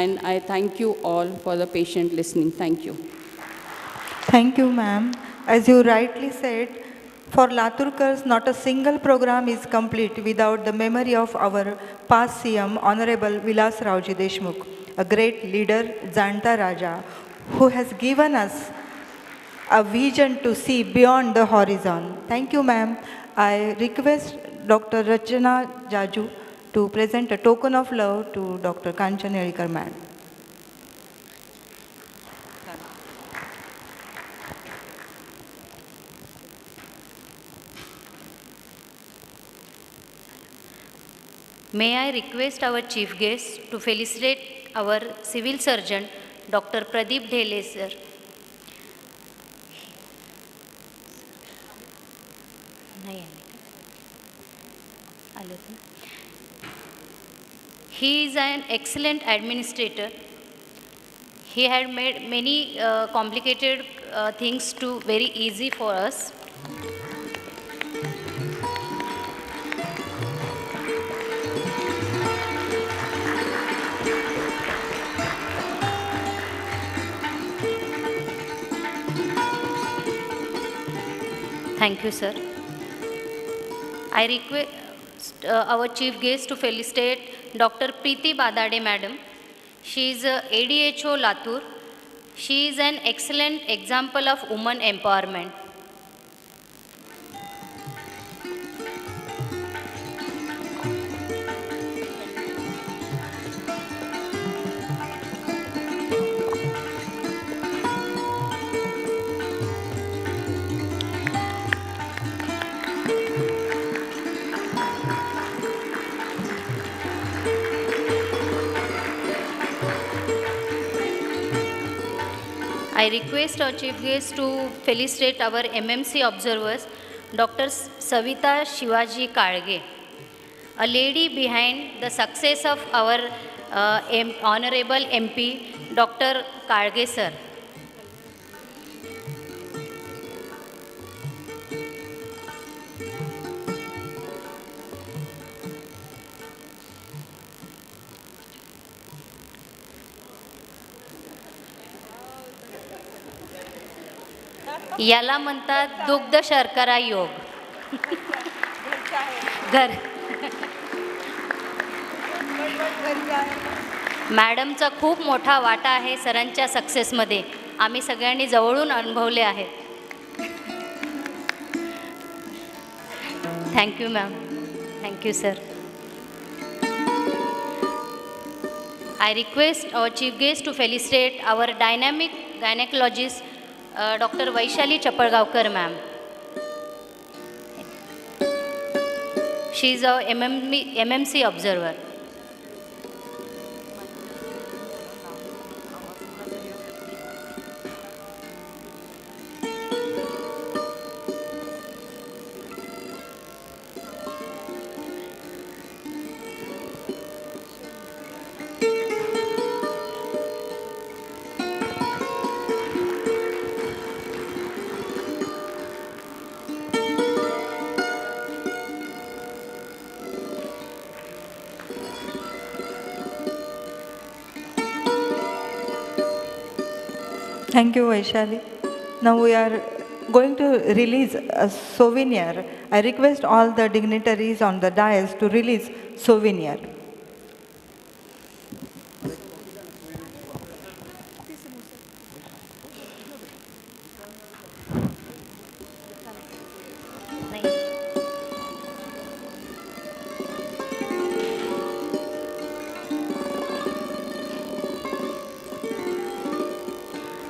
And I thank you all for the patient listening. Thank you. Thank you, ma'am. As you rightly said, for Laturkars, not a single program is complete without the memory of our past CM, Honorable Vilas Rauji Deshmukh, a great leader, Janta Raja, who has given us a vision to see beyond the horizon. Thank you, ma'am. I request Dr. Rachana Jaju to present a token of love to Dr. Kanchan Elikar, ma'am. May I request our chief guest to felicitate our civil surgeon, Dr. Pradeep Dhele, sir. He is an excellent administrator. He had made many complicated things to very easy for us. Thank you, sir. I request our chief guest to felicitate Dr. Preeti Badade, madam. She is a ADHO Latur. She is an excellent example of woman empowerment. I request our chief guest to felicitate our MMC observers, Dr. Savita Shivaji Kalge, a lady behind the success of our Honorable MP, Dr. Kalge sir. याला म्हणतात दुग्ध शर्करा योग. घर मॅडमचा खूप मोठा वाटा आहे सरांच्या सक्सेसमध्ये. आम्ही सगळ्यांनी जवळून अनुभवले आहे. Thank you ma'am. Thank you sir. I request our chief guest to felicitate our dynamic gynecologist, Dr. Vaishali Chapalgaonkar ma'am. She is our MMC observer. Thank you, Vaishali. Now we are going to release a souvenir. I request all the dignitaries on the dais to release souvenir.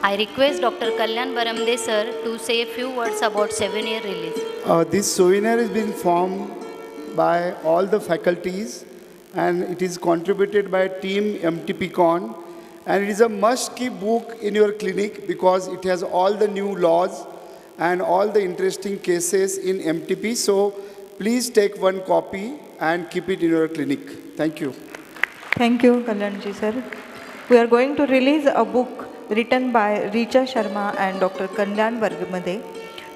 I request Dr. Kalyan Baramde sir to say a few words about souvenir release. This souvenir has been formed by all the faculties and it is contributed by team MTPCon, and it is a must-keep book in your clinic because it has all the new laws and all the interesting cases in MTP. So please take one copy and keep it in your clinic. Thank you. Thank you, Kalyanji sir. We are going to release a book written by Richa Sharma and Dr. Kalyan Bargamade,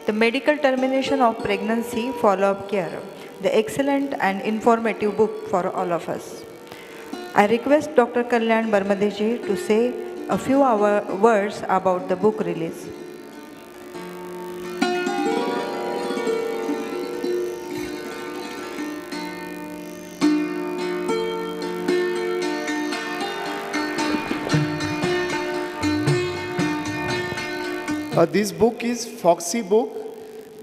The Medical Termination of Pregnancy Follow-up Care, the excellent and informative book for all of us. I request Dr. Kalyan Barmadeji to say a few words about the book release. This book is Foxy book,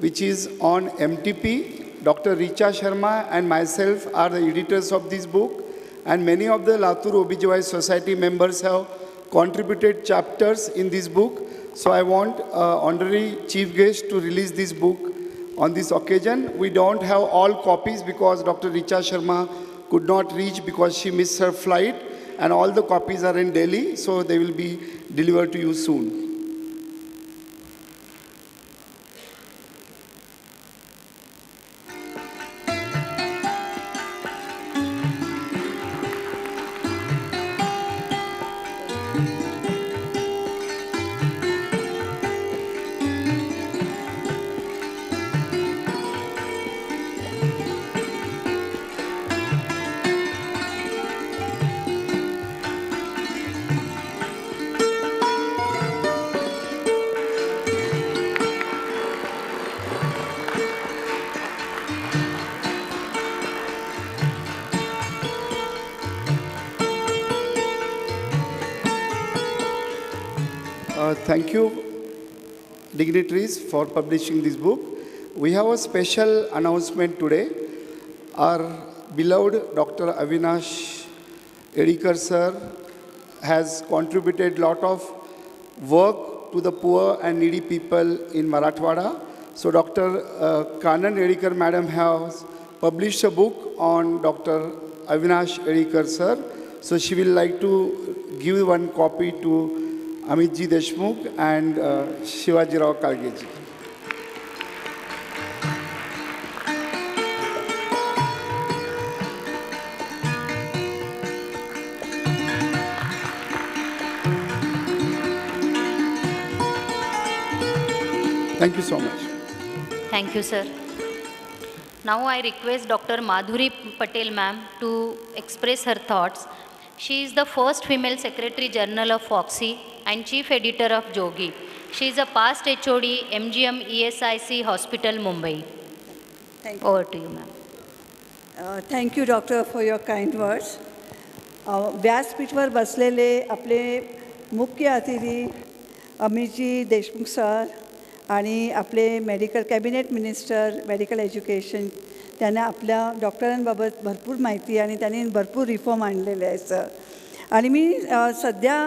which is on MTP. Dr. Richa Sharma and myself are the editors of this book, and many of the Latur OBGYN Society members have contributed chapters in this book. So I want honorary chief guest to release this book on this occasion. We don't have all copies because Dr. Richa Sharma could not reach because she missed her flight, and all the copies are in Delhi, so they will be delivered to you soon. Thank you, dignitaries, for publishing this book. We have a special announcement today. Our beloved Dr. Avinash Edikar sir has contributed a lot of work to the poor and needy people in Marathwada. So Dr. Kanan Edikar madam has published a book on Dr. Avinash Edikar sir. So she will like to give one copy to Amit Ji Deshmukh and Shivaji Rao Kalge ji. Thank you so much. Thank you, sir. Now I request Dr. Madhuri Patel ma'am to express her thoughts. She is the first female secretary general of Foxy and chief editor of Jogi. She is a past HOD, MGM ESIC Hospital, Mumbai. Thank you. Over to you, ma'am. Thank you, doctor, for your kind words. व्यासपीठवर बसलेले आपले मुख्य अतिथी अमितजी Deshmukh sir आणि आपले medical cabinet minister medical education, त्यांना आपल्या डॉक्टरांबाबत भरपूर माहिती आणि त्यांनी भरपूर रिफॉर्म आणलेले आहे सर. आणि मी सध्या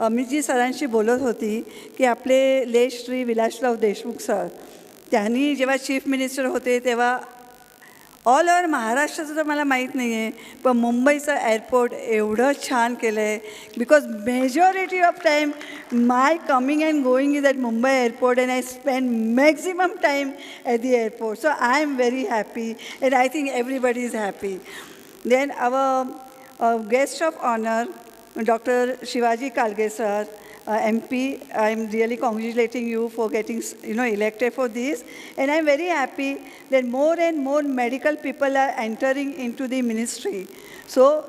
अमितजी सरांशी बोलत होती की आपले लेट श्री विलासराव देशमुख सर, त्यांनी जेव्हा चीफ मिनिस्टर होते तेव्हा ऑल ओव्हर महाराष्ट्राचं तर मला माहीत नाही आहे, पण मुंबईचं एअरपोर्ट एवढं छान केलं आहे. Because majority of time my coming and going is at Mumbai airport and I spend maximum time at the airport. So I am very happy and I think everybody is happy. Then our guest of honor, Dr. Shivaji Kalge sir, MP, I'm really congratulating you for getting elected for this, and I'm very happy that more and more medical people are entering into the ministry. So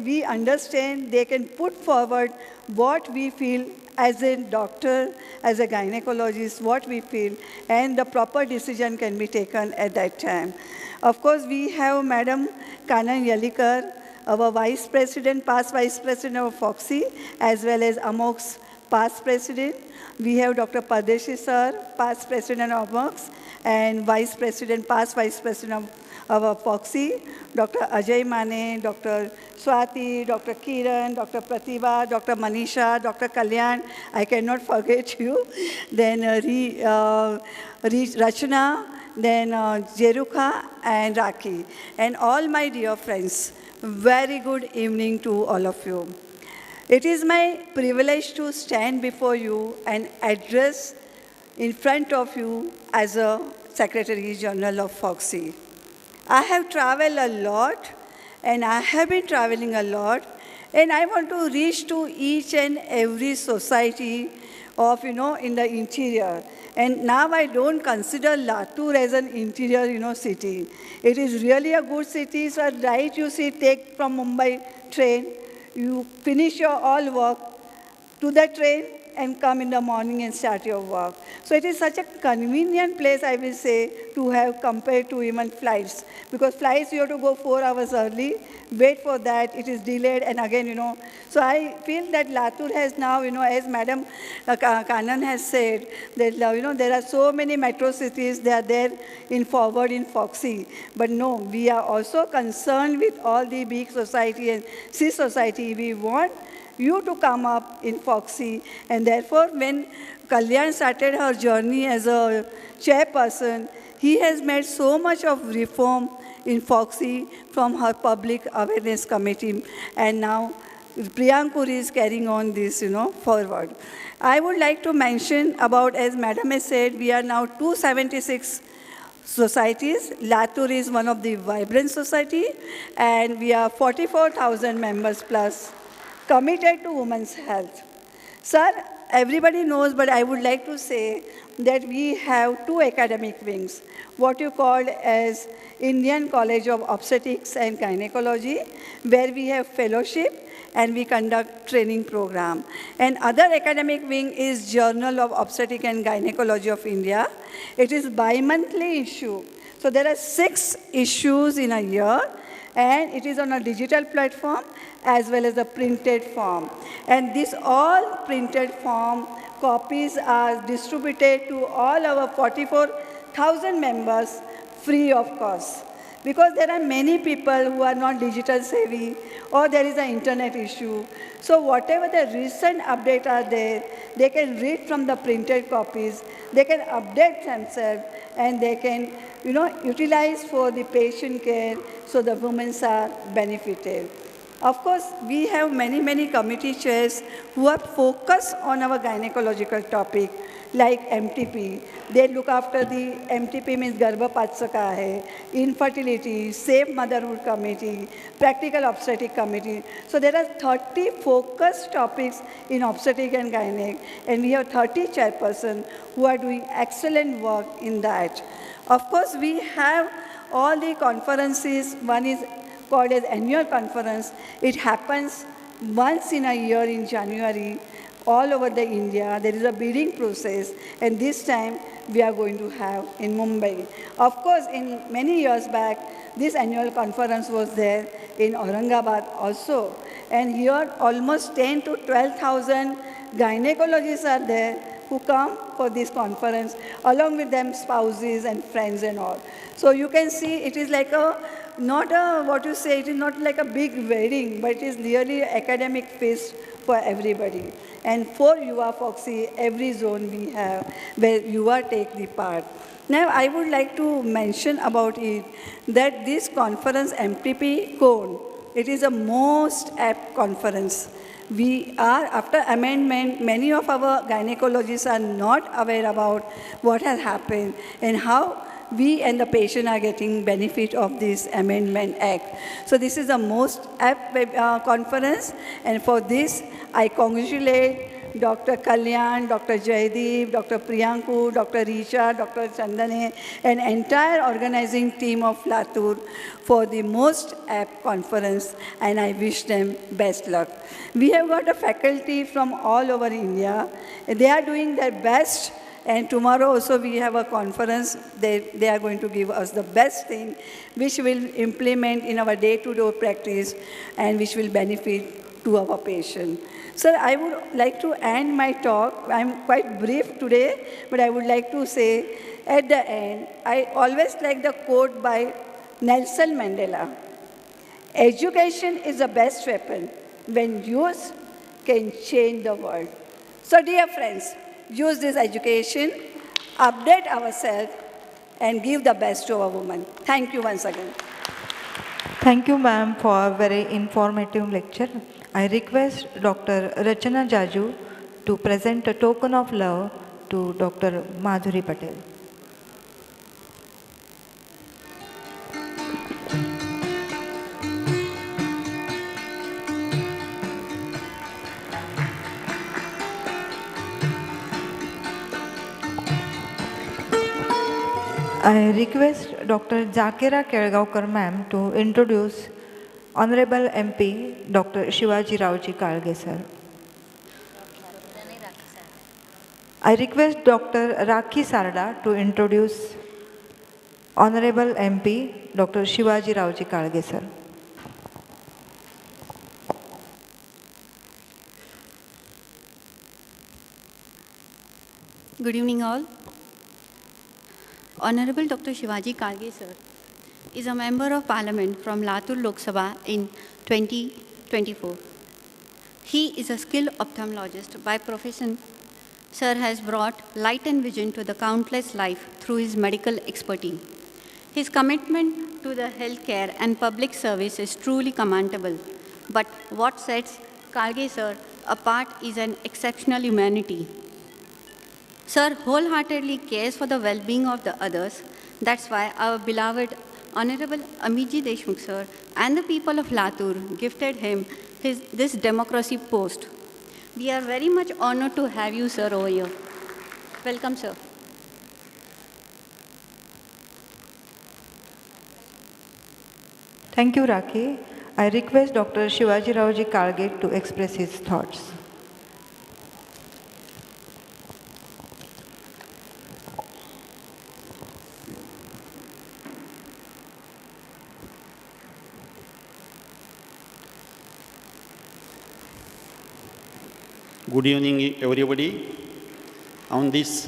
we understand they can put forward what we feel as a doctor, as a gynecologist, what we feel, and the proper decision can be taken at that time. Of course, we have Madam Kanan Yalikar, our Vice President, past Vice President of FOXI, as well as AMOX past President. We have Dr. Pardeshi Sir, past President of AMOX, and Vice President, past Vice President of our FOXI, Dr. Ajay Mane, Dr. Swati, Dr. Kiran, Dr. Pratibha, Dr. Manisha, Dr. Kalyan, I cannot forget you. Then Rachna, then Jerukha and Raki. And all my dear friends, very good evening to all of you. It is my privilege to stand before you and address in front of you as a Secretary General of FOXI. I have traveled a lot, and I have been traveling a lot, and I want to reach to each and every society of, in the interior. And now I don't consider Latur as an interior, city. It is really a good city. So at night, you see, take from Mumbai train, you finish your all work to the train and come in the morning and start your work. So it is such a convenient place, I will say, to have compared to even flights. Because flights, you have to go 4 hours early, wait for that, it is delayed, and again, So I feel that Latur has now, as Madam Kanan has said, that, there are so many metro cities, they are there forward in FOXI. But no, we are also concerned with all the big society and C society. We want you to come up in FOXI. And therefore, when Kalyan started her journey as a chairperson, he has made so much of reform in FOXI from her public awareness committee. And now Priyankur is carrying on this, forward. I would like to mention about, as Madam has said, we are now 276 societies. Latur is one of the vibrant society, and we are 44,000 members plus committed to women's health. Sir, everybody knows, but I would like to say that we have 2 academic wings, what you call as Indian College of Obstetrics and Gynecology, where we have fellowship and we conduct training program. And other academic wing is Journal of Obstetrics and Gynecology of India. It is bi-monthly issue. So there are 6 issues in a year, and it is on a digital platform as well as a printed form. And this all printed form copies are distributed to all our 44,000 members free of cost. Because there are many people who are not digital savvy, or there is an internet issue. So whatever the recent updates are there, they can read from the printed copies, they can update themselves, and they can utilize for the patient care, so the women are benefited. Of course, we have many committee chairs who are focused on our gynecological topic, like MTP. They look after the MTP means Garbhapatsaka hai, infertility, safe motherhood committee, practical obstetric committee. So there are 30 focused topics in obstetric and gynec, and we have 30 chairpersons who are doing excellent work in that. Of course, we have all the conferences. One is called as annual conference. It happens once in a year in January. All over the India, there is a bidding process, and this time we are going to have in Mumbai. Of course, in many years back, this annual conference was there in Aurangabad also. And here almost 10 to 12,000 gynecologists are there who come for this conference, along with them spouses and friends and all. So you can see it is like it is not like a big wedding, but it is really an academic feast for everybody. And for Yuva FOXI, every zone we have where Yuva take the part. Now, I would like to mention about it that this conference, MTP Code, it is a most apt conference. We are, after amendment, many of our gynecologists are not aware about what has happened and how we and the patient are getting benefit of this Amendment Act. So this is the most apt conference, and for this I congratulate Dr. Kalyan, Dr. Jaideep, Dr. Priyanku, Dr. Risha, Dr. Chandane, and entire organizing team of Latur for the most apt conference, and I wish them best luck. We have got a faculty from all over India. They are doing their best, and tomorrow also we have a conference. They are going to give us the best thing, which will implement in our day-to-day practice and which will benefit to our patient. Sir, I would like to end my talk. I'm quite brief today, but I would like to say at the end, I always like the quote by Nelson Mandela. Education is the best weapon. When used, can change the world. So dear friends, use this education, update ourselves, and give the best to our women. Thank you once again. Thank you, ma'am, for a very informative lecture. I request Dr. Rachana Jaju to present a token of love to Dr. Madhuri Patel. I request Dr. Zakira Kelgaonkar ma'am to introduce Honorable MP Dr. Shivaji Raoji Kalge sir. I request Dr. Rakhi Sarda to introduce Honorable MP Dr. Shivaji Raoji Kalge sir. Good evening all. Honorable Dr. Shivaji Kalge sir is a member of parliament from Latur Lok Sabha in 2024. He is a skilled ophthalmologist by profession. Sir has brought light and vision to the countless life through his medical expertise. His commitment to the healthcare and public service is truly commendable. But what sets Kalge sir apart is an exceptional humanity. Sir wholeheartedly cares for the well-being of the others. That's why our beloved Honorable Amitji Deshmukh sir and the people of Latur gifted him this democracy post. We are very much honored to have you, sir, over here. Welcome, sir. Thank you, Rakhi. I request Dr. Shivaji Raoji Kalge to express his thoughts. Good evening, everybody. On this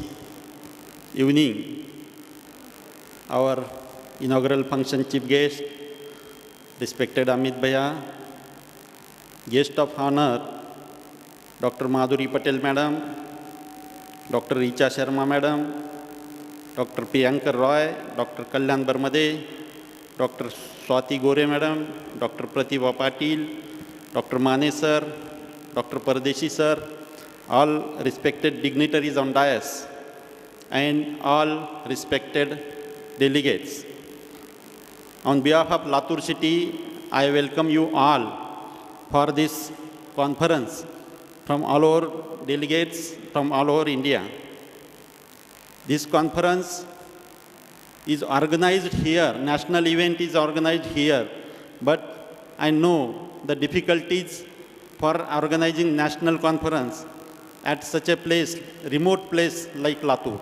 evening, our inaugural function chief guest, respected Amit Bhaiya, guest of honor, Dr. Madhuri Patel Madam, Dr. Richa Sharma Madam, Dr. Priyankar Roy, Dr. Kalyan Barmade, Dr. Swati Gore Madam, Dr. Pratibha Patil, Dr. Mane Sir, Dr. Pardesi Sir, all respected dignitaries on dais, and all respected delegates. On behalf of Latur city, I welcome you all for this conference from all over delegates from all over India. This conference is organized here, national event is organized here, but I know the difficulties for organizing national conference at such a place, remote place like Latur.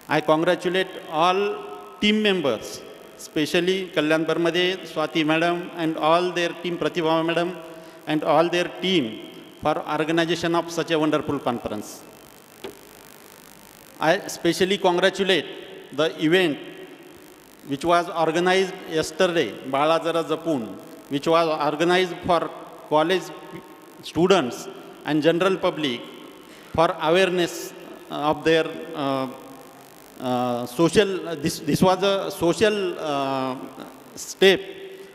I congratulate all team members, especially Kalyan Barmade, Swati Madam, and all their team, Pratibha Madam, and all their team for organization of such a wonderful conference. I especially congratulate the event which was organized yesterday, Bala Jara Japun, which was organized for college students and general public for awareness of their social, this was a social step,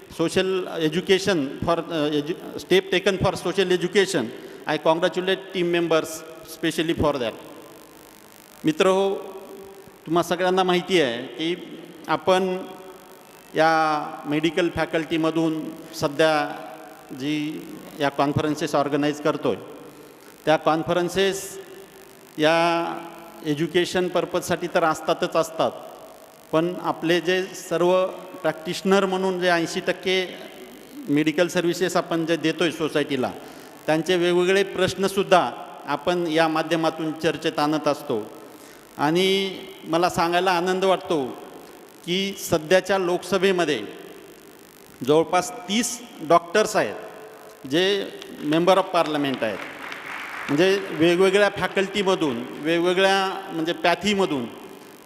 social education, for step taken for social education. I congratulate team members especially for that. मित्र हो, तुम्हा सगळ्यांना माहिती आहे की आपण या medical फॅकल्टीमधून सध्या जी या कॉन्फरन्सेस ऑर्गनाईज करतोय त्या कॉन्फरन्सेस या एज्युकेशन पर्पजसाठी तर असतात, पण आपले जे सर्व प्रॅक्टिशनर म्हणून जे 80% मेडिकल सर्व्हिसेस आपण जे देतो आहे सोसायटीला, त्यांचे वेगवेगळे प्रश्नसुद्धा आपण या माध्यमातून चर्चेत आणत असतो. आणि मला सांगायला आनंद वाटतो की सध्याच्या लोकसभेमध्ये जवळपास 30 डॉक्टर्स आहेत जे मेंबर ऑफ पार्लमेंट आहेत. म्हणजे वेगवेगळ्या फॅकल्टीमधून, वेगवेगळ्या म्हणजे पॅथीमधून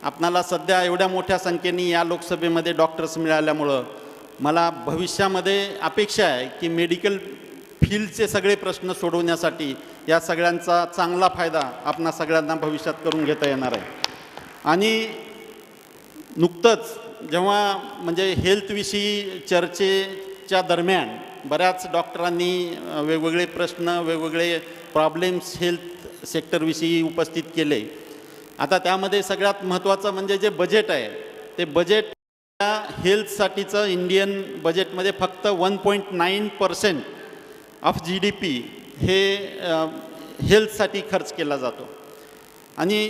आपणाला सध्या एवढ्या मोठ्या संख्येने या लोकसभेमध्ये डॉक्टर्स मिळाल्यामुळं मला भविष्यामध्ये अपेक्षा आहे की मेडिकल फील्डचे सगळे प्रश्न सोडवण्यासाठी या सगळ्यांचा चांगला फायदा आपणा सगळ्यांना भविष्यात करून घेता येणार आहे. आणि नुकतंच जेव्हा म्हणजे हेल्थविषयी चर्चेच्या दरम्यान बऱ्याच डॉक्टरांनी वेगवेगळे प्रश्न, वेगवेगळे प्रॉब्लेम्स हेल्थ सेक्टरविषयी उपस्थित केले. आता त्यामध्ये सगळ्यात महत्त्वाचं म्हणजे जे बजेट आहे, ते बजेट हेल्थसाठीचं इंडियन बजेटमध्ये फक्त 1.9% ऑफ GDP हे हेल्थसाठी खर्च केला जातो. आणि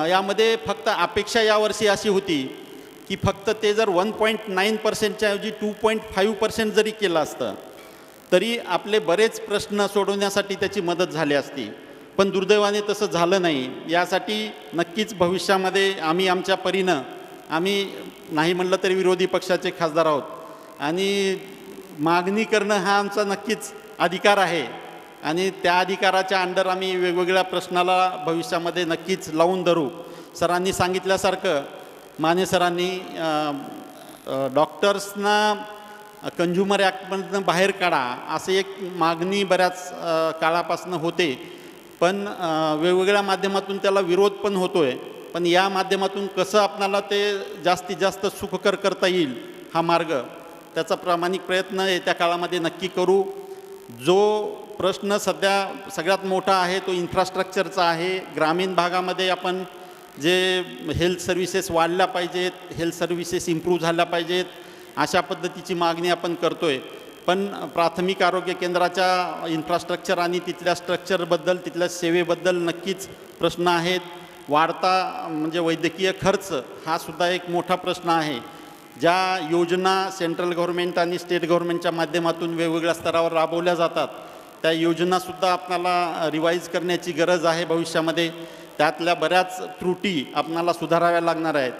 यामध्ये फक्त अपेक्षा यावर्षी अशी होती की फक्त ते जर 1.9%च्या ऐवजी 2.5% जरी केलं असतं तरी आपले बरेच प्रश्न सोडवण्यासाठी त्याची मदत झाली असती. पण दुर्दैवाने तसं झालं नाही. यासाठी नक्कीच भविष्यामध्ये आम्ही आमच्या परीनं, आम्ही नाही म्हणलं तरी विरोधी पक्षाचे खासदार आहोत आणि मागणी करणं हा आमचा नक्कीच अधिकार आहे आणि त्या अधिकाराच्या अंडर आम्ही वेगवेगळ्या प्रश्नाला भविष्यामध्ये नक्कीच लावून धरू. सरांनी सांगितल्यासारखं, माने सरांनी डॉक्टर्सना कंझ्युमर ॲक्टमधनं बाहेर काढा असं एक मागणी बऱ्याच काळापासून होते, पण वेगवेगळ्या माध्यमातून त्याला विरोध पण होतो आहे. पण या माध्यमातून कसं आपणाला ते जास्तीत जास्त सुखकर करता येईल हा मार्ग, त्याचा प्रामाणिक प्रयत्न येत्या काळामध्ये नक्की करू. जो प्रश्न सध्या सगळ्यात मोठा आहे तो इन्फ्रास्ट्रक्चरचा आहे. ग्रामीण भागामध्ये आपण जे हेल्थ सर्व्हिसेस वाढल्या पाहिजेत, हेल्थ सर्व्हिसेस इम्प्रूव्ह झाल्या पाहिजेत, अशा पद्धतीची मागणी आपण करतो आहे. पण प्राथमिक आरोग्य केंद्राच्या इन्फ्रास्ट्रक्चर आणि तिथल्या स्ट्रक्चरबद्दल, तिथल्या सेवेबद्दल नक्कीच प्रश्न आहेत. वाढता म्हणजे वैद्यकीय खर्च हा सुद्धा एक मोठा प्रश्न आहे. ज्या योजना सेंट्रल गव्हर्नमेंट आणि स्टेट गव्हर्नमेंटच्या माध्यमातून वेगवेगळ्या स्तरावर राबवल्या जातात, त्या योजनासुद्धा आपल्याला रिवाईज करण्याची गरज आहे भविष्यामध्ये. त्यातल्या बऱ्याच त्रुटी आपल्याला सुधाराव्या लागणार आहेत.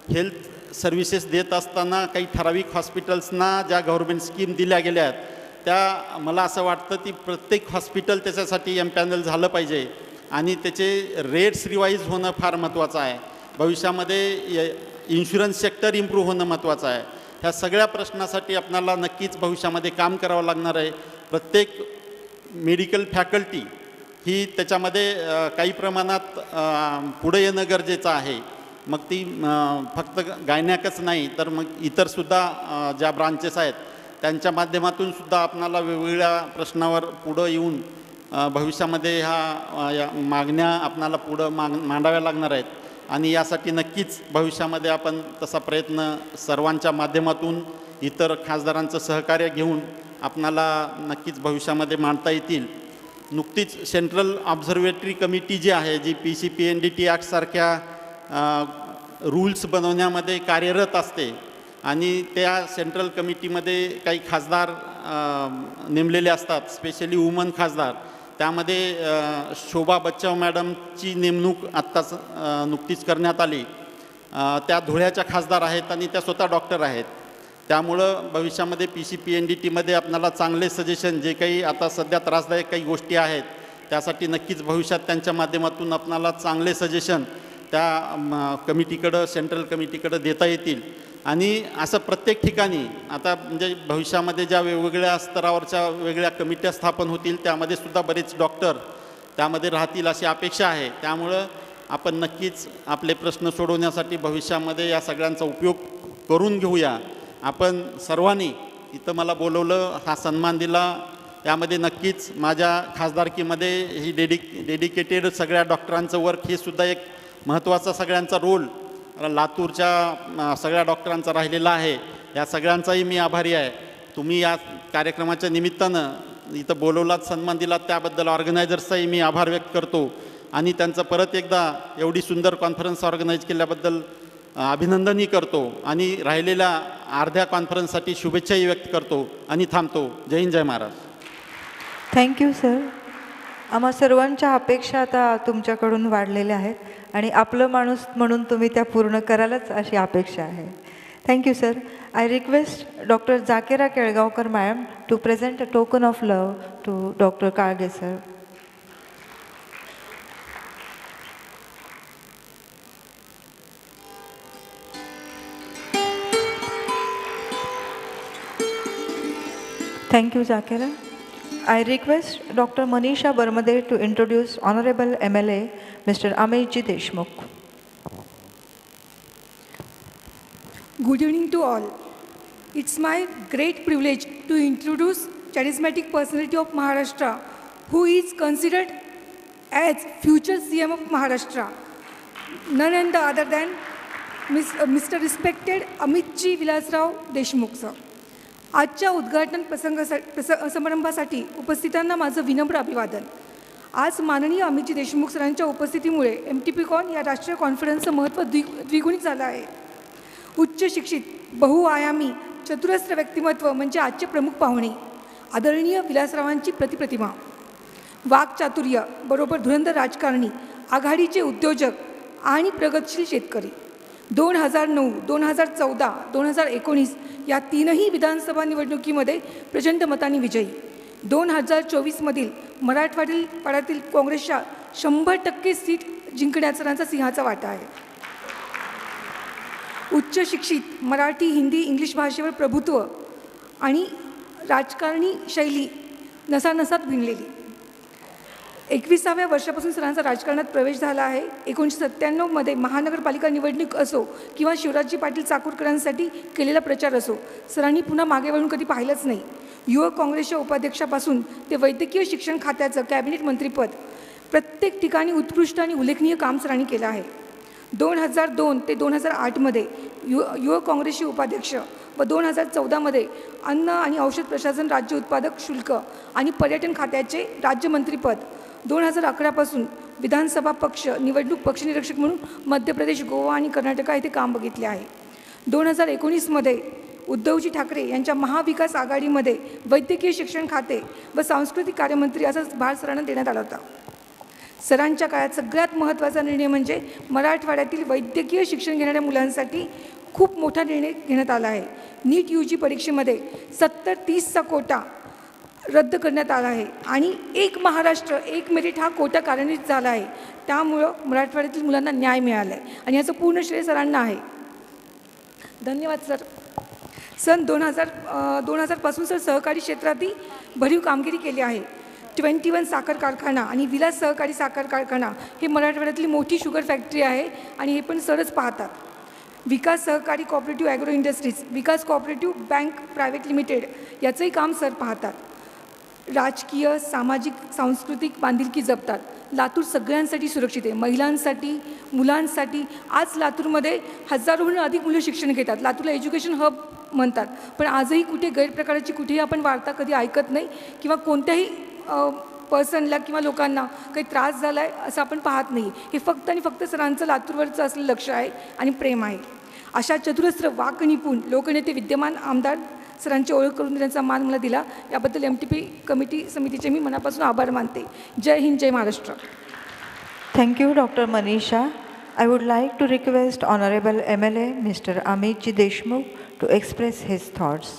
हेल्थ सर्व्हिसेस देत असताना काही ठराविक हॉस्पिटल्सना ज्या गव्हर्नमेंट स्कीम दिल्या गेल्या आहेत त्या मला असं वाटतं ती प्रत्येक हॉस्पिटल त्याच्यासाठी एम्पॅनल झालं पाहिजे आणि त्याचे रेट्स रिवाईज होणं फार महत्त्वाचं आहे. भविष्यामध्ये इन्शुरन्स सेक्टर इम्प्रूव्ह होणं महत्त्वाचं आहे. ह्या सगळ्या प्रश्नासाठी आपल्याला नक्कीच भविष्यामध्ये काम करावं लागणार आहे. प्रत्येक मेडिकल फॅकल्टी ही त्याच्यामध्ये काही प्रमाणात पुढे येणं गरजेचं आहे. मग ती फक्त गायनॅकच नाही तर मग इतरसुद्धा ज्या ब्रांचेस आहेत त्यांच्या माध्यमातूनसुद्धा आपणाला वेगवेगळ्या प्रश्नावर पुढं येऊन भविष्यामध्ये ह्या मागण्या आपणाला पुढं मांडाव्या लागणार आहेत. आणि यासाठी नक्कीच भविष्यामध्ये आपण तसा प्रयत्न सर्वांच्या माध्यमातून, इतर खासदारांचं सहकार्य घेऊन आपणाला नक्कीच भविष्यामध्ये मांडता येतील. नुकतीच सेंट्रल ऑब्झर्वेटरी कमिटी जी आहे, जी PCPNDT ॲक्टसारख्या रूल्स बनवण्यामध्ये कार्यरत असते आणि त्या सेंट्रल कमिटीमध्ये काही खासदार नेमलेले असतात, स्पेशली वुमन खासदार. त्यामध्ये शोभा बच्चाव मॅडमची नेमणूक आत्ताच नुकतीच करण्यात आली. त्या धुळ्याच्या खासदार आहेत आणि त्या स्वतः डॉक्टर आहेत. त्यामुळं भविष्यामध्ये PCPNDTमध्ये आपल्याला चांगले सजेशन, जे काही आता सध्या त्रासदायक काही गोष्टी आहेत त्यासाठी नक्कीच भविष्यात त्यांच्या माध्यमातून आपल्याला चांगले सजेशन त्या कमिटीकडं, सेंट्रल कमिटीकडं देता येतील. आणि असं प्रत्येक ठिकाणी आता म्हणजे भविष्यामध्ये ज्या वेगवेगळ्या स्तरावरच्या वेगळ्या कमिट्या स्थापन होतील त्यामध्ये सुद्धा बरेच डॉक्टर त्यामध्ये राहतील अशी अपेक्षा आहे. त्यामुळं आपण नक्कीच आपले प्रश्न सोडवण्यासाठी भविष्यामध्ये या सगळ्यांचा उपयोग करून घेऊया. आपण सर्वांनी इथं मला बोलवलं, हा सन्मान दिला, यामध्ये नक्कीच माझ्या खासदारकीमध्ये ही डेडिकेटेड सगळ्या डॉक्टरांचं वर्क हे सुद्धा एक महत्त्वाचा सगळ्यांचा रोल लातूरच्या सगळ्या डॉक्टरांचा राहिलेला आहे. या सगळ्यांचाही मी आभारी आहे. तुम्ही या कार्यक्रमाच्या निमित्तानं इथं बोलवलात, सन्मान दिलात, त्याबद्दल ऑर्गनायझर्सचाही मी आभार व्यक्त करतो आणि त्यांचं परत एकदा एवढी सुंदर कॉन्फरन्स ऑर्गनाईज केल्याबद्दल अभिनंदनही करतो आणि राहिलेल्या अर्ध्या कॉन्फरन्ससाठी शुभेच्छाही व्यक्त करतो आणि थांबतो. जय हिंद, जय महाराष्ट्र. Thank you sir. आम्हा सर्वांच्या अपेक्षा आता तुमच्याकडून वाढलेल्या आहेत आणि आपलं माणूस म्हणून तुम्ही त्या पूर्ण करालच अशी अपेक्षा आहे. Thank you sir. I request doctor Zakira Kelgaonkar ma'am to present a token of love to doctor Kalge sir. Thank you, Zakira. I request Dr. Manisha Barmade to introduce Honorable MLA, Mr. Amitji Deshmukh. Good evening to all. It's my great privilege to introduce charismatic personality of Maharashtra, who is considered as future CM of Maharashtra, none and the other than Mr. respected Amitji Vilasrao Deshmukh sir. आजच्या उद्घाटन समारंभासाठी उपस्थितांना माझं विनम्र अभिवादन. आज माननीय अमितजी देशमुख सरांच्या उपस्थितीमुळे MTPCon या राष्ट्रीय कॉन्फरन्सचं महत्त्व द्विगुणित झालं आहे. उच्च शिक्षित, बहुआयामी, चतुरस्र व्यक्तिमत्व म्हणजे आजचे प्रमुख पाहुणे आदरणीय विलासरावांची प्रतिमा. वाक्चातुर्य बरोबर धुरंधर राजकारणी, आघाडीचे उद्योजक आणि प्रगतशील शेतकरी. 2009, 2014, 2019 या तीनही विधानसभा निवडणुकीमध्ये प्रचंड मतांनी विजयी. 2024मधील मराठवाड्यातील काँग्रेसच्या 100% सीट जिंकण्याचा सरांचा सिंहाचा वाटा आहे. उच्च शिक्षित, मराठी, हिंदी, इंग्लिश भाषेवर प्रभुत्व आणि राजकारणी शैली नसानसात भिनलेली. 21व्या वर्षापासून सरांचा राजकारणात प्रवेश झाला आहे. 1997मध्ये महानगरपालिका निवडणूक असो किंवा शिवराजजी पाटील चाकूरकरांसाठी केलेला प्रचार असो, सरांनी पुन्हा मागे वळून कधी पाहिलंच नाही. युवक काँग्रेसच्या उपाध्यक्षापासून ते वैद्यकीय शिक्षण खात्याचं कॅबिनेट मंत्रीपद, प्रत्येक ठिकाणी उत्कृष्ट आणि उल्लेखनीय काम सरांनी केलं आहे. 2002 ते 2008मध्ये युवक काँग्रेसचे उपाध्यक्ष व 2014मध्ये अन्न आणि औषध प्रशासन, राज्य उत्पादक शुल्क आणि पर्यटन खात्याचे राज्यमंत्रीपद, 2011पासून विधानसभा पक्ष निवडणूक पक्षनिरीक्षक म्हणून मध्य प्रदेश, गोवा आणि कर्नाटका येथे काम बघितले आहे. 2019मध्ये उद्धवजी ठाकरे यांच्या महाविकास आघाडीमध्ये वैद्यकीय शिक्षण खाते व सांस्कृतिक कार्यमंत्री असा भार सरांना देण्यात आला होता. सरांच्या काळात सगळ्यात महत्त्वाचा निर्णय म्हणजे मराठवाड्यातील वैद्यकीय शिक्षण घेणाऱ्या मुलांसाठी खूप मोठा निर्णय घेण्यात आला आहे. नीट UG परीक्षेमध्ये 70-30चा कोटा रद्द करण्यात आला आहे आणि एक महाराष्ट्र एक मेरिट हा कोटा कार्यान्वित झाला आहे. त्यामुळं मराठवाड्यातील मुलांना न्याय मिळाला आहे आणि याचं पूर्ण श्रेय सरांना आहे. धन्यवाद सर. सन 2000 पासून सर सहकारी क्षेत्रातही भरीव कामगिरी केली आहे. 21 साखर कारखाना आणि विलास सहकारी साखर कारखाना हे मराठवाड्यातली मोठी शुगर फॅक्टरी आहे आणि हे पण सरच पाहतात. विकास सहकारी कॉपरेटिव्ह ॲग्रो इंडस्ट्रीज, विकास कॉपरेटिव्ह बँक प्रायव्हेट लिमिटेड याचंही काम सर पाहतात. राजकीय, सामाजिक, सांस्कृतिक बांधिलकी जपतात. लातूर सगळ्यांसाठी सुरक्षित आहे, महिलांसाठी, मुलांसाठी. आज लातूरमध्ये हजारोहून अधिक मुलं शिक्षण घेतात. लातूरला एज्युकेशन हब म्हणतात, पण आजही कुठे गैरप्रकाराची कुठेही आपण वार्ता कधी ऐकत नाही किंवा कोणत्याही पर्सनला किंवा लोकांना काही त्रास झाला आहे असं आपण पाहत नाही. हे फक्त आणि फक्त सरांचं लातूरवरचं असलेलं लक्ष आहे आणि प्रेम आहे. अशा चतुरस्र वाकनिपुण लोकनेते विद्यमान आमदार सरांची ओळख करून देण्याचा मान मला दिला, याबद्दल MTP कमिटी समितीचे मी मनापासून आभार मानते. जय हिंद, जय Maharashtra. Thank you doctor Manisha. I would like to request Honorable MLA Mr. Amitji Deshmukh to express his thoughts.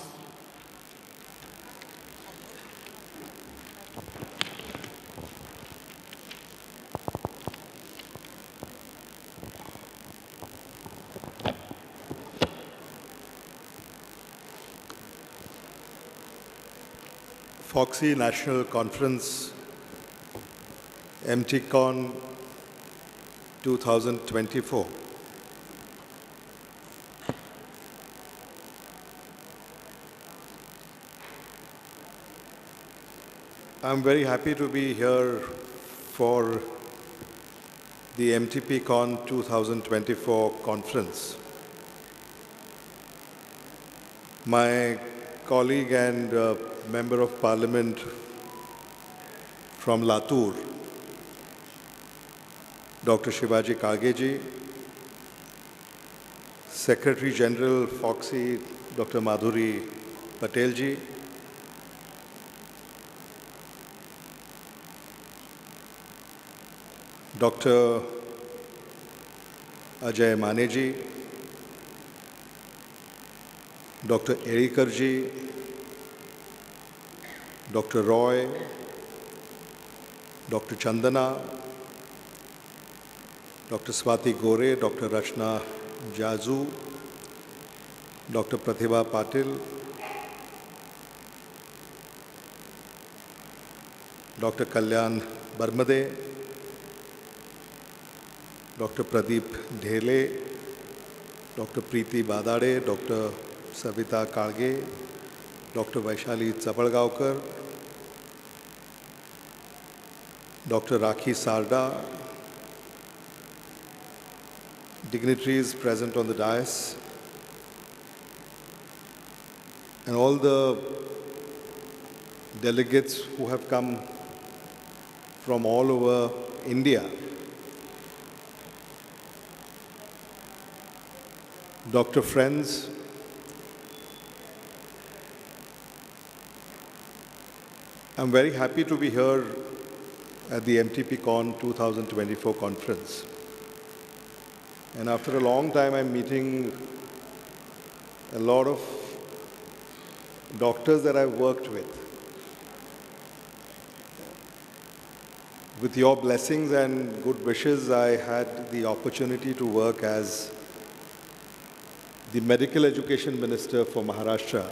Foxy National Conference, MTCon 2024. I'm very happy to be here for the MTPCon 2024 conference. My colleague and Member of Parliament from Latur, Dr. Shivaji Kalgeji, Secretary General Foxy, Dr. Madhuri Patelji, Dr. Ajay Maneji, Dr. Erikarji, Dr. Roy, Dr. Chandana, Dr. Swati Gore, Dr. Rachna Jazu, Dr. Pratibha Patil, Dr. Kalyan Barmade, Dr. Pradeep Dhele, Dr. Preeti Badade, Dr. Savita Kalge, Dr. Vaishali Chapalgaonkar, Dr. Rakhi Sarda, dignitaries present on the dais, and all the delegates who have come from all over India. Doctor friends, I'm very happy to be here at the MTPCon 2024 conference. And after a long time, I'm meeting a lot of doctors that I've worked with. With your blessings and good wishes, I had the opportunity to work as the Medical Education Minister for Maharashtra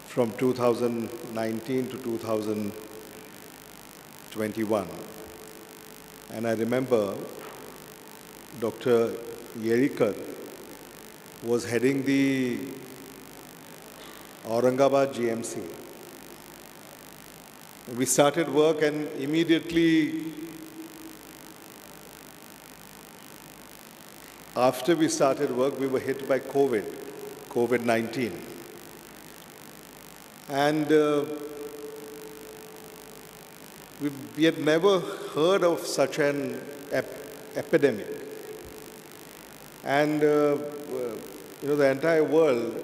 from 2019 to 2021. And I remember Dr. Yerikar was heading the Aurangabad GMC. We started work, and immediately after we started work, we were hit by COVID-19. And we had never heard of such an epidemic. And the entire world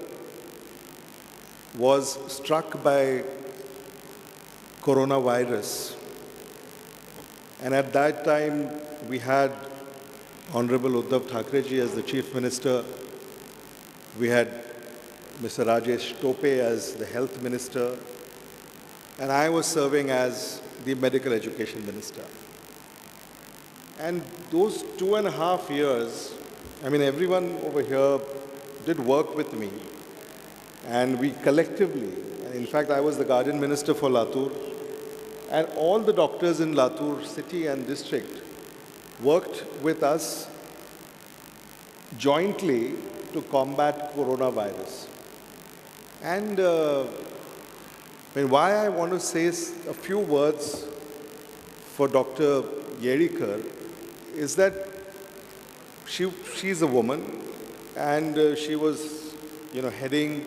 was struck by coronavirus. And at that time, we had Honorable Uddhav Thackeray as the Chief Minister. We had Mr. Rajesh Tope as the Health Minister. And I was serving as the Medical Education Minister. And those 2.5 years, everyone over here did work with me. And we collectively, and in fact, I was the Guardian Minister for Latur, and all the doctors in Latur city and district worked with us jointly to combat coronavirus. And why I want to say a few words for Dr. Yerikar is that she's a woman, and she was, heading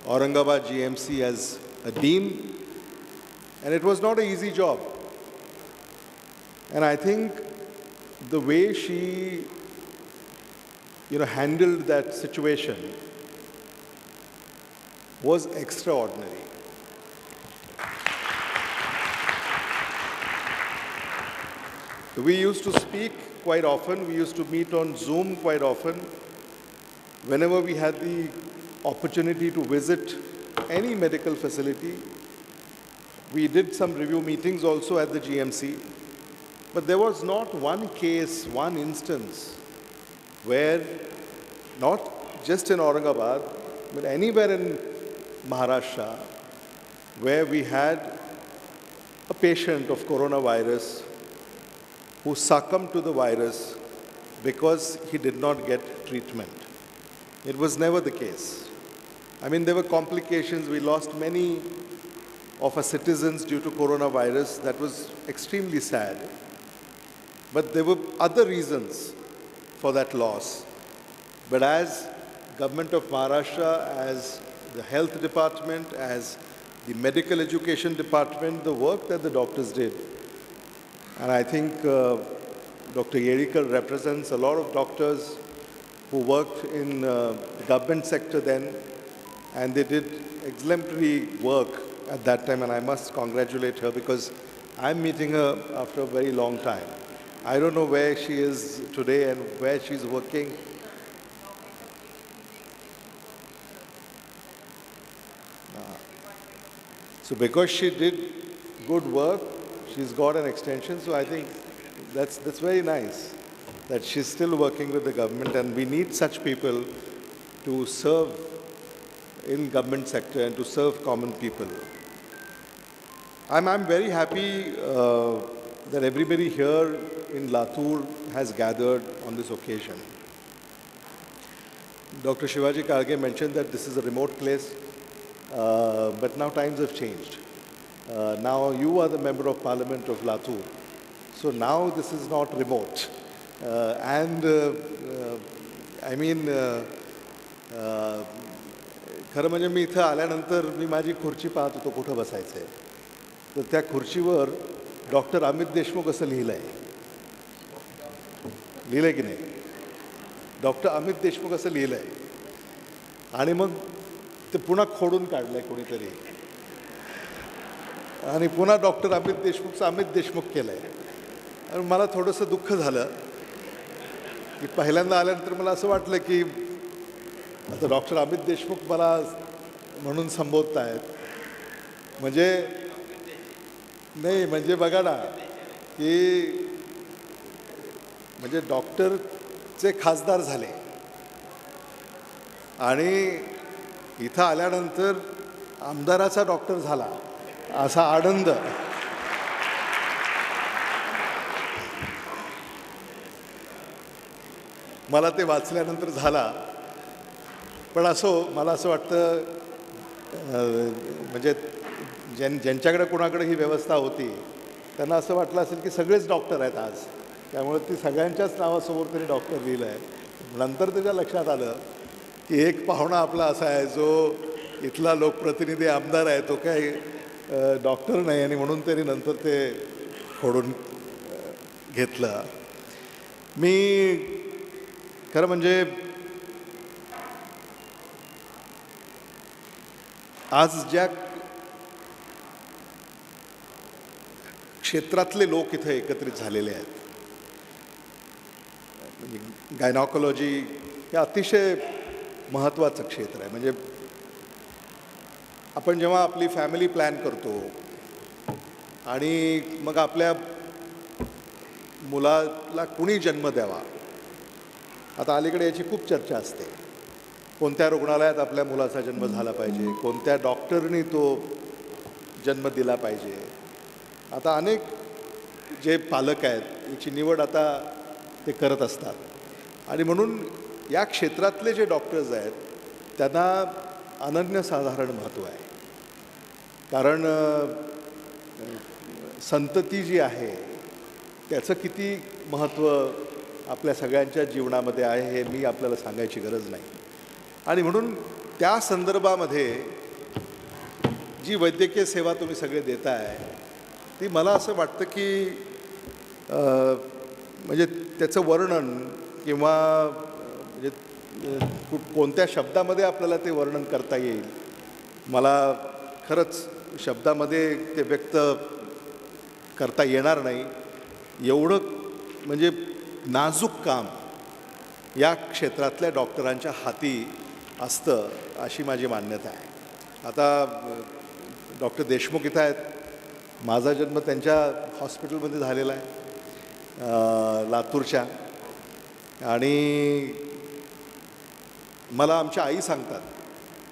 Aurangabad GMC as a dean, and it was not an easy job. And I think the way she, handled that situation was extraordinary. We used to speak quite often. We used to meet on Zoom quite often. Whenever we had the opportunity to visit any medical facility, we did some review meetings also at the GMC. But there was not one case, one instance, where, not just in Aurangabad, but anywhere in Maharashtra, where we had a patient of coronavirus who succumbed to the virus because he did not get treatment. It was never the case. There were complications. We lost many of our citizens due to coronavirus. That was extremely sad. But there were other reasons for that loss. But as Government of Maharashtra, as the Health Department, as the medical education department, the work that the doctors did. And I think Dr. Yerikar represents a lot of doctors who worked in the government sector then, and they did exemplary work at that time, and I must congratulate her because I'm meeting her after a very long time. I don't know where she is today and where she's working. So because she did good work, she's got an extension, so I think that's very nice that she's still working with the government, and we need such people to serve in government sector and to serve common people. I'm very happy that everybody here in Latur has gathered on this occasion. Dr. Shivaji Karge mentioned that this is a remote place, but now times have changed. Now you are the Member of Parliament of Latur, so now this is not remote. I mean, खरं म्हणजे मी इथं आल्यानंतर मी माझी खुर्ची पाहत होतो कुठं बसायचं आहे, तर त्या खुर्चीवर डॉक्टर अमित देशमुख असं लिहिलं आहे. लिहिलं आहे की नाही? डॉक्टर अमित देशमुख असं लिहिलं आहे, आणि मग ते पुन्हा खोडून काढलं आहे कोणीतरी, आणि पुन्हा डॉक्टर अमित देशमुख केलं आहे. आणि मला थोडंसं दुःख झालं की पहिल्यांदा आल्यानंतर मला असं वाटलं की आता डॉक्टर अमित देशमुख मला म्हणून संबोधत आहेत, म्हणजे नाही, म्हणजे बघा ना की म्हणजे डॉक्टरचे खासदार झाले आणि इथं आल्यानंतर आमदाराचा डॉक्टर झाला असा आनंद मला ते वाचल्यानंतर झाला. पण असो, मला असं वाटतं म्हणजे ज्यांच्याकडे कोणाकडे ही व्यवस्था होती त्यांना असं वाटलं असेल की सगळेच डॉक्टर आहेत आज, त्यामुळे ती सगळ्यांच्याच नावासमोर तरी डॉक्टर लिहिलं आहे. नंतर त्याच्या लक्षात आलं की एक पाहुणा आपला असा आहे जो इथला लोकप्रतिनिधी आमदार आहे, तो काही डॉक्टर नाही, आणि म्हणून त्यांनी नंतर ते खोडून घेतलं. मी खरं म्हणजे आज ज्या क्षेत्रातले लोक इथं एकत्रित झालेले आहेत, म्हणजे गायनॉकॉलॉजी हे अतिशय महत्त्वाचं क्षेत्र आहे. म्हणजे आपण जेव्हा आपली फॅमिली प्लॅन करतो आणि मग आपल्या मुलाला कुणी जन्म द्यावा, आता अलीकडे याची खूप चर्चा असते. कोणत्या रुग्णालयात आपल्या मुलाचा जन्म झाला पाहिजे, कोणत्या डॉक्टरनी तो जन्म दिला पाहिजे. आता अनेक जे पालक आहेत याची निवड आता ते करत असतात, आणि म्हणून या क्षेत्रातले जे डॉक्टर्स आहेत त्यांना अनन्यसाधारण महत्त्व आहे. कारण संतती जी आहे त्याचं किती महत्त्व आपल्या सगळ्यांच्या जीवनामध्ये आहे हे मी आपल्याला सांगायची गरज नाही. आणि म्हणून त्या संदर्भामध्ये जी वैद्यकीय सेवा तुम्ही सगळे देताय ती मला असं वाटतं की म्हणजे त्याचं वर्णन किंवा म्हणजे कोणत्या शब्दामध्ये आपल्याला ते वर्णन करता येईल, मला खरंच शब्दामध्ये ते व्यक्त करता येणार नाही. एवढं म्हणजे नाजूक काम या क्षेत्रातल्या डॉक्टरांच्या हाती असतं अशी माझी मान्यता आहे. आता डॉक्टर देशमुख इथं आहेत. माझा जन्म त्यांच्या हॉस्पिटलमध्ये झालेला आहे लातूरच्या, आणि मला आमच्या आई सांगतात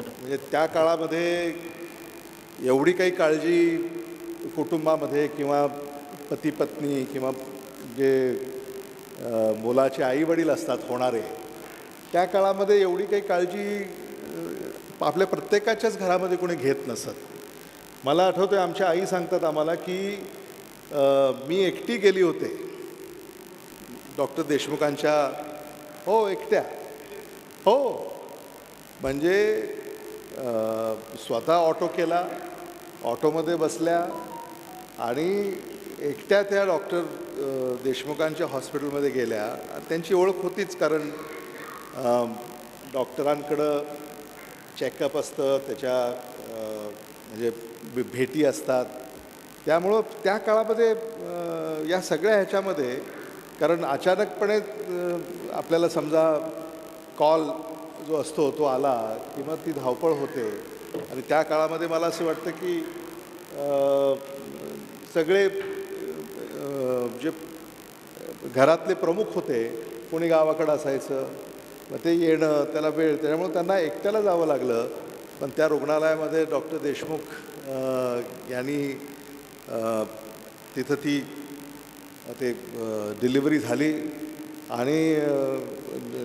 म्हणजे त्या काळामध्ये एवढी काही काळजी कुटुंबामध्ये किंवा पती पत्नी किंवा जे मुलाचे आईवडील असतात होणारे, त्या काळामध्ये एवढी काही काळजी आपल्या प्रत्येकाच्याच घरामध्ये कोणी घेत नसत. मला आठवतं आमच्या आई सांगतात आम्हाला की मी एकटी गेली होते डॉक्टर देशमुखांच्या, हो एकट्या, हो म्हणजे स्वतः ऑटो केला ऑटोमध्ये बसल्या आणि एकट्या त्या डॉक्टर देशमुखांच्या हॉस्पिटलमध्ये गेल्या. त्यांची ओळख होतीच, कारण डॉक्टरांकडं चेकअप असतं, त्याच्या म्हणजे भेटी असतात. त्यामुळं त्या काळामध्ये या सगळ्या ह्याच्यामध्ये, कारण अचानकपणे आपल्याला समजा कॉल जो असतो तो आला किंवा ती धावपळ होते. आणि त्या काळामध्ये मला असं वाटतं की सगळे जे घरातले प्रमुख होते, कोणी गावाकडं असायचं, मग ते येणं त्याला वेळ, त्याच्यामुळे त्यांना एकट्याला जावं लागलं. पण त्या रुग्णालयामध्ये डॉक्टर देशमुख यांनी तिथं ते डिलिव्हरी झाली आणि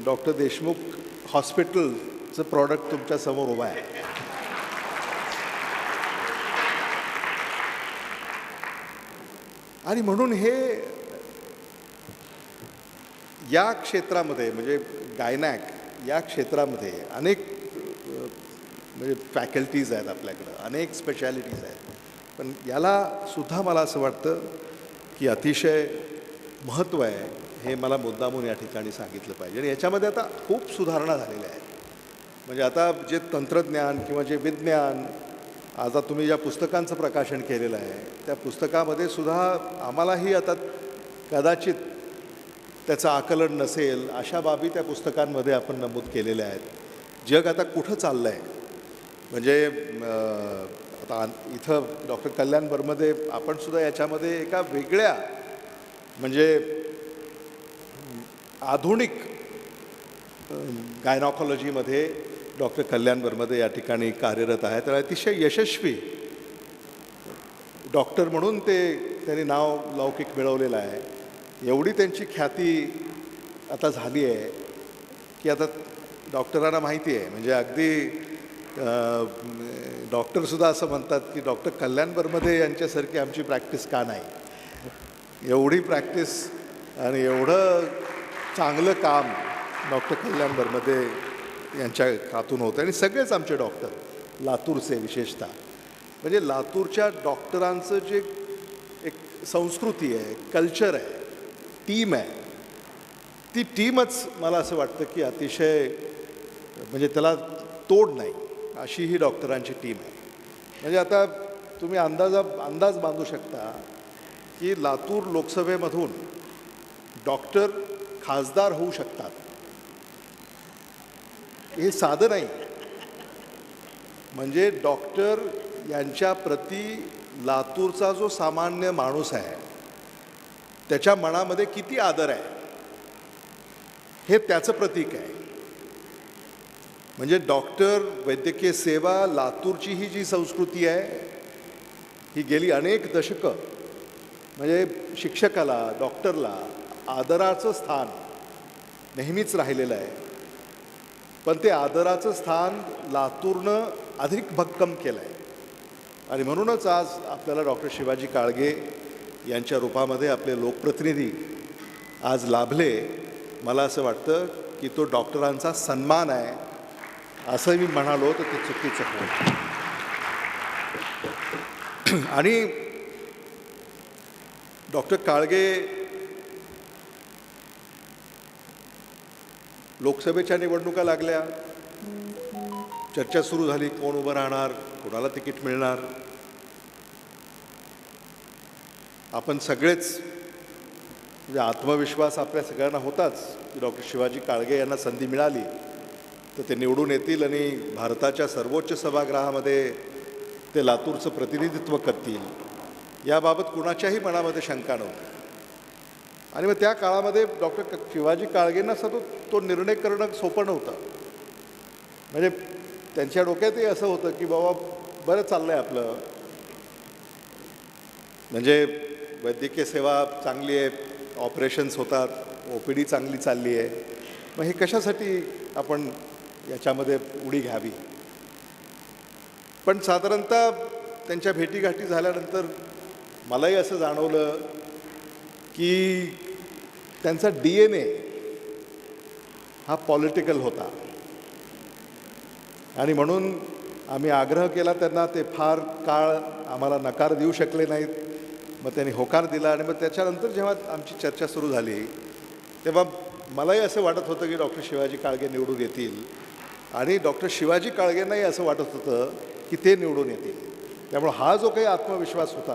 डॉक्टर देशमुख हॉस्पिटलचं प्रॉडक्ट तुमच्यासमोर उभं आहे. आणि म्हणून हे या क्षेत्रामध्ये म्हणजे गायनॅक या क्षेत्रामध्ये अनेक म्हणजे फॅकल्टीज आहेत आपल्याकडं, अनेक स्पेशालिटीज आहेत. पण याला सुद्धा मला असं वाटतं की अतिशय महत्त्व आहे, हे मला मुद्दामून या ठिकाणी सांगितलं पाहिजे. आणि याच्यामध्ये आता खूप सुधारणा झालेल्या आहेत. म्हणजे आता जे तंत्रज्ञान किंवा जे विज्ञान, आता तुम्ही ज्या पुस्तकांचं प्रकाशन केलेलं आहे त्या पुस्तकामध्ये सुद्धा आम्हालाही आता कदाचित त्याचं आकलन नसेल अशा बाबी त्या पुस्तकांमध्ये आपण नमूद केलेल्या आहेत. जग आता कुठं चाललं आहे, म्हणजे आता इथं डॉक्टर कल्याण बर्मदे आपण सुद्धा याच्यामध्ये एका वेगळ्या म्हणजे आधुनिक गायनॉकॉलॉजीमध्ये डॉक्टर कल्याण बर्मदे या ठिकाणी कार्यरत आहेत. तर अतिशय यशस्वी डॉक्टर म्हणून त्यांनी नाव लौकिक मिळवलेलं आहे. एवढी त्यांची ख्याती आता झाली आहे की आता डॉक्टरांना माहिती आहे, म्हणजे अगदी डॉक्टरसुद्धा असं म्हणतात की डॉक्टर कल्याण बर्मदे यांच्यासारखी आमची प्रॅक्टिस का नाही. एवढी प्रॅक्टिस आणि एवढं चांगलं काम डॉक्टर कल्याण बर्मदे यांच्या हातून होतं. आणि सगळेच आमचे डॉक्टर लातूरचे विशेषतः, म्हणजे लातूरच्या डॉक्टरांचं जे एक संस्कृती आहे, कल्चर आहे, टीम आहे, ती टीमच मला असं वाटतं की अतिशय म्हणजे त्याला तोड नाही अशी ही डॉक्टरांची टीम आहे. म्हणजे आता तुम्ही अंदाज बांधू शकता की लातूर लोकसभेमधून डॉक्टर खासदार होऊ शकतात. हे साधं नाही. म्हणजे डॉक्टर यांच्या प्रती लातूरचा जो सामान्य माणूस आहे त्याच्या मनामध्ये किती आदर आहे हे त्याचं प्रतीक आहे. म्हणजे डॉक्टर, वैद्यकीय सेवा, लातूरची ही जी संस्कृती आहे ही गेली अनेक दशकं म्हणजे शिक्षकाला, डॉक्टरला आदराचं स्थान नेहमीच राहिलेलं आहे. पण ते आदराचं स्थान लातूरनं अधिक भक्कम केलं आहे. आणि म्हणूनच आज आपल्याला डॉक्टर शिवाजी काळगे यांच्या रूपामध्ये आपले लोकप्रतिनिधी आज लाभले. मला असं वाटतं की तो डॉक्टरांचा सन्मान आहे असं मी म्हणालो तर ते चुकीचं होईल. आणि डॉक्टर काळगे लोकसभेच्या निवडणुका लागल्या, चर्चा सुरू झाली, कोण उभं राहणार, कोणाला तिकीट मिळणार. आपण सगळेच म्हणजे आत्मविश्वास आपल्या सगळ्यांना होताच की डॉक्टर शिवाजी काळगे यांना संधी मिळाली तर ते निवडून येतील आणि भारताच्या सर्वोच्च सभागृहामध्ये ते लातूरचं प्रतिनिधित्व करतील याबाबत कुणाच्याही मनामध्ये शंका नव्हती. आणि मग त्या काळामध्ये डॉक्टर शिवाजी काळगेंना सुद्धा तो निर्णय करणं सोपं नव्हतं. म्हणजे त्यांच्या डोक्यातही असं होतं की बाबा बरं चाललं आहे आपलं, म्हणजे वैद्यकीय सेवा चांगली आहे, ऑपरेशन्स होतात, OPD चांगली चालली आहे, मग हे कशासाठी आपण याच्यामध्ये उडी घ्यावी. पण साधारणतः त्यांच्या भेटीगाठी झाल्यानंतर मलाही असं जाणवलं की त्यांचा DNA हा पॉलिटिकल होता. आणि म्हणून आम्ही आग्रह केला त्यांना, ते फार काळ आम्हाला नकार देऊ शकले नाहीत. मग त्यांनी होकार दिला आणि मग त्याच्यानंतर जेव्हा आमची चर्चा सुरू झाली तेव्हा मलाही असं वाटत होतं की डॉक्टर शिवाजी काळगे निवडून येतील आणि डॉक्टर शिवाजी काळगेंनाही असं वाटत होतं की ते निवडून येतील. त्यामुळे हा जो काही आत्मविश्वास होता,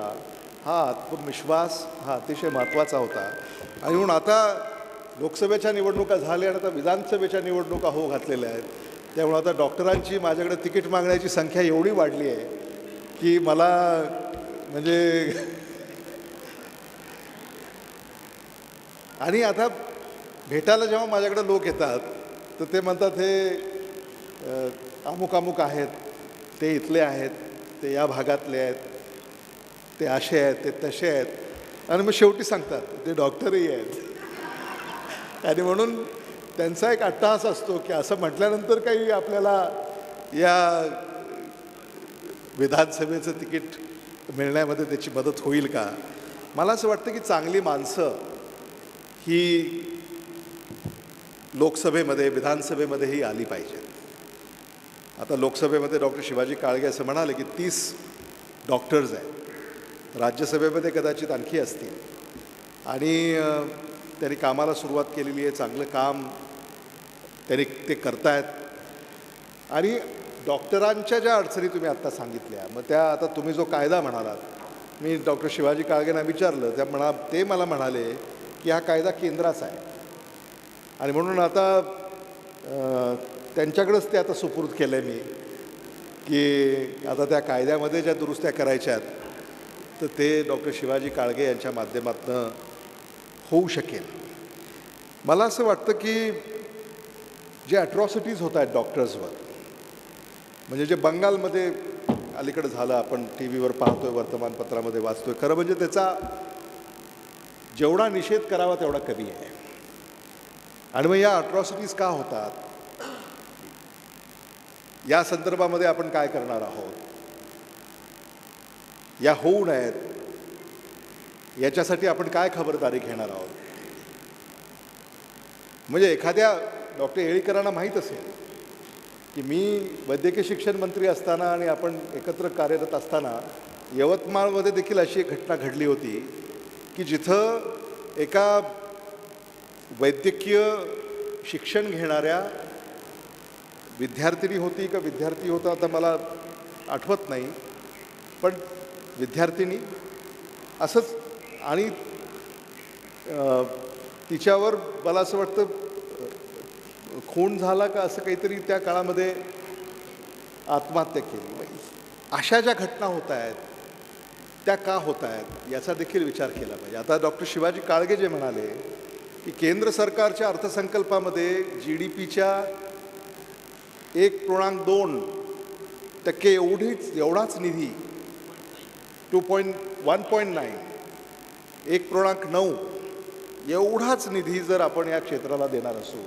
हा आत्मविश्वास हा अतिशय महत्त्वाचा होता. आणि म्हणून आता लोकसभेच्या निवडणुका झाल्या आणि आता विधानसभेच्या निवडणुका होऊ घातलेल्या आहेत. त्यामुळे आता डॉक्टरांची माझ्याकडे तिकीट मागण्याची संख्या एवढी वाढली आहे की मला म्हणजे आणि आता भेटायला जेव्हा माझ्याकडे लोक येतात तर ते म्हणतात हे अमुक अमुक आहेत, ते इथले आहेत, ते या भागातले आहेत, ते असे आहेत, ते तसे आहेत आणि मग शेवटी सांगतात ते डॉक्टरही आहेत. आणि म्हणून त्यांचा एक अट्टहास असतो की असं म्हटल्यानंतर काही आपल्याला या विधानसभेचं तिकीट मिळण्यामध्ये त्याची मदत होईल का. मला असं वाटतं की चांगली माणसं ही लोकसभेमध्ये विधानसभेमध्येही आली पाहिजेत. आता लोकसभेमध्ये डॉक्टर शिवाजी काळगे असं म्हणाले की 30 डॉक्टर्स आहेत, राज्यसभेमध्ये कदाचित आणखी असतील आणि त्यांनी कामाला सुरुवात केलेली आहे. चांगलं काम त्यांनी ते करतायत. आणि डॉक्टरांच्या ज्या अडचणी तुम्ही आत्ता सांगितल्या, मग त्या आता तुम्ही जो कायदा म्हणालात, मी डॉक्टर शिवाजी काळगेंना विचारलं, ते मला म्हणाले की हा कायदा केंद्राचा आहे आणि म्हणून आता त्यांच्याकडेच ते आता सुपूर्द केलं आहे मी की आता त्या कायद्यामध्ये ज्या दुरुस्त्या करायच्यात तर ते डॉक्टर शिवाजी काळगे यांच्या माध्यमातून होऊ शकेल. मला असं वाटतं की जे ॲट्रॉसिटीज होत आहेत डॉक्टर्सवर, म्हणजे जे बंगालमध्ये अलीकडे झालं, आपण टी व्हीवर पाहतोय, वर्तमानपत्रामध्ये वाचतोय, खरं म्हणजे त्याचा जेवढा निषेध करावा तेवढा कमी आहे. आणि मग या अट्रॉसिटीज का होतात या संदर्भामध्ये आपण काय करणार आहोत, या होऊ नयेत याच्यासाठी आपण काय खबरदारी घेणार आहोत. म्हणजे एखाद्या डॉक्टर येळीकरांना माहीत असेल की मी वैद्यकीय शिक्षण मंत्री असताना आणि आपण एकत्र कार्यरत असताना यवतमाळमध्ये देखील अशी एक घटना घडली होती की जिथं एका वैद्यकीय शिक्षण घेणाऱ्या विद्यार्थिनी होती का विद्यार्थी होता आता मला आठवत नाही, पण विद्यार्थिनी असंच, आणि तिच्यावर मला असं वाटतं खून झाला का असं काहीतरी त्या काळामध्ये आत्महत्या केली. अशा ज्या घटना होत आहेत त्या का होत आहेत याचा देखील विचार केला पाहिजे. आता डॉक्टर शिवाजी काळगे जे म्हणाले की केंद्र सरकारच्या अर्थसंकल्पामध्ये GDPच्या 1.2% एवढाच निधी 1.9 एवढाच निधी जर आपण या क्षेत्राला देणार असू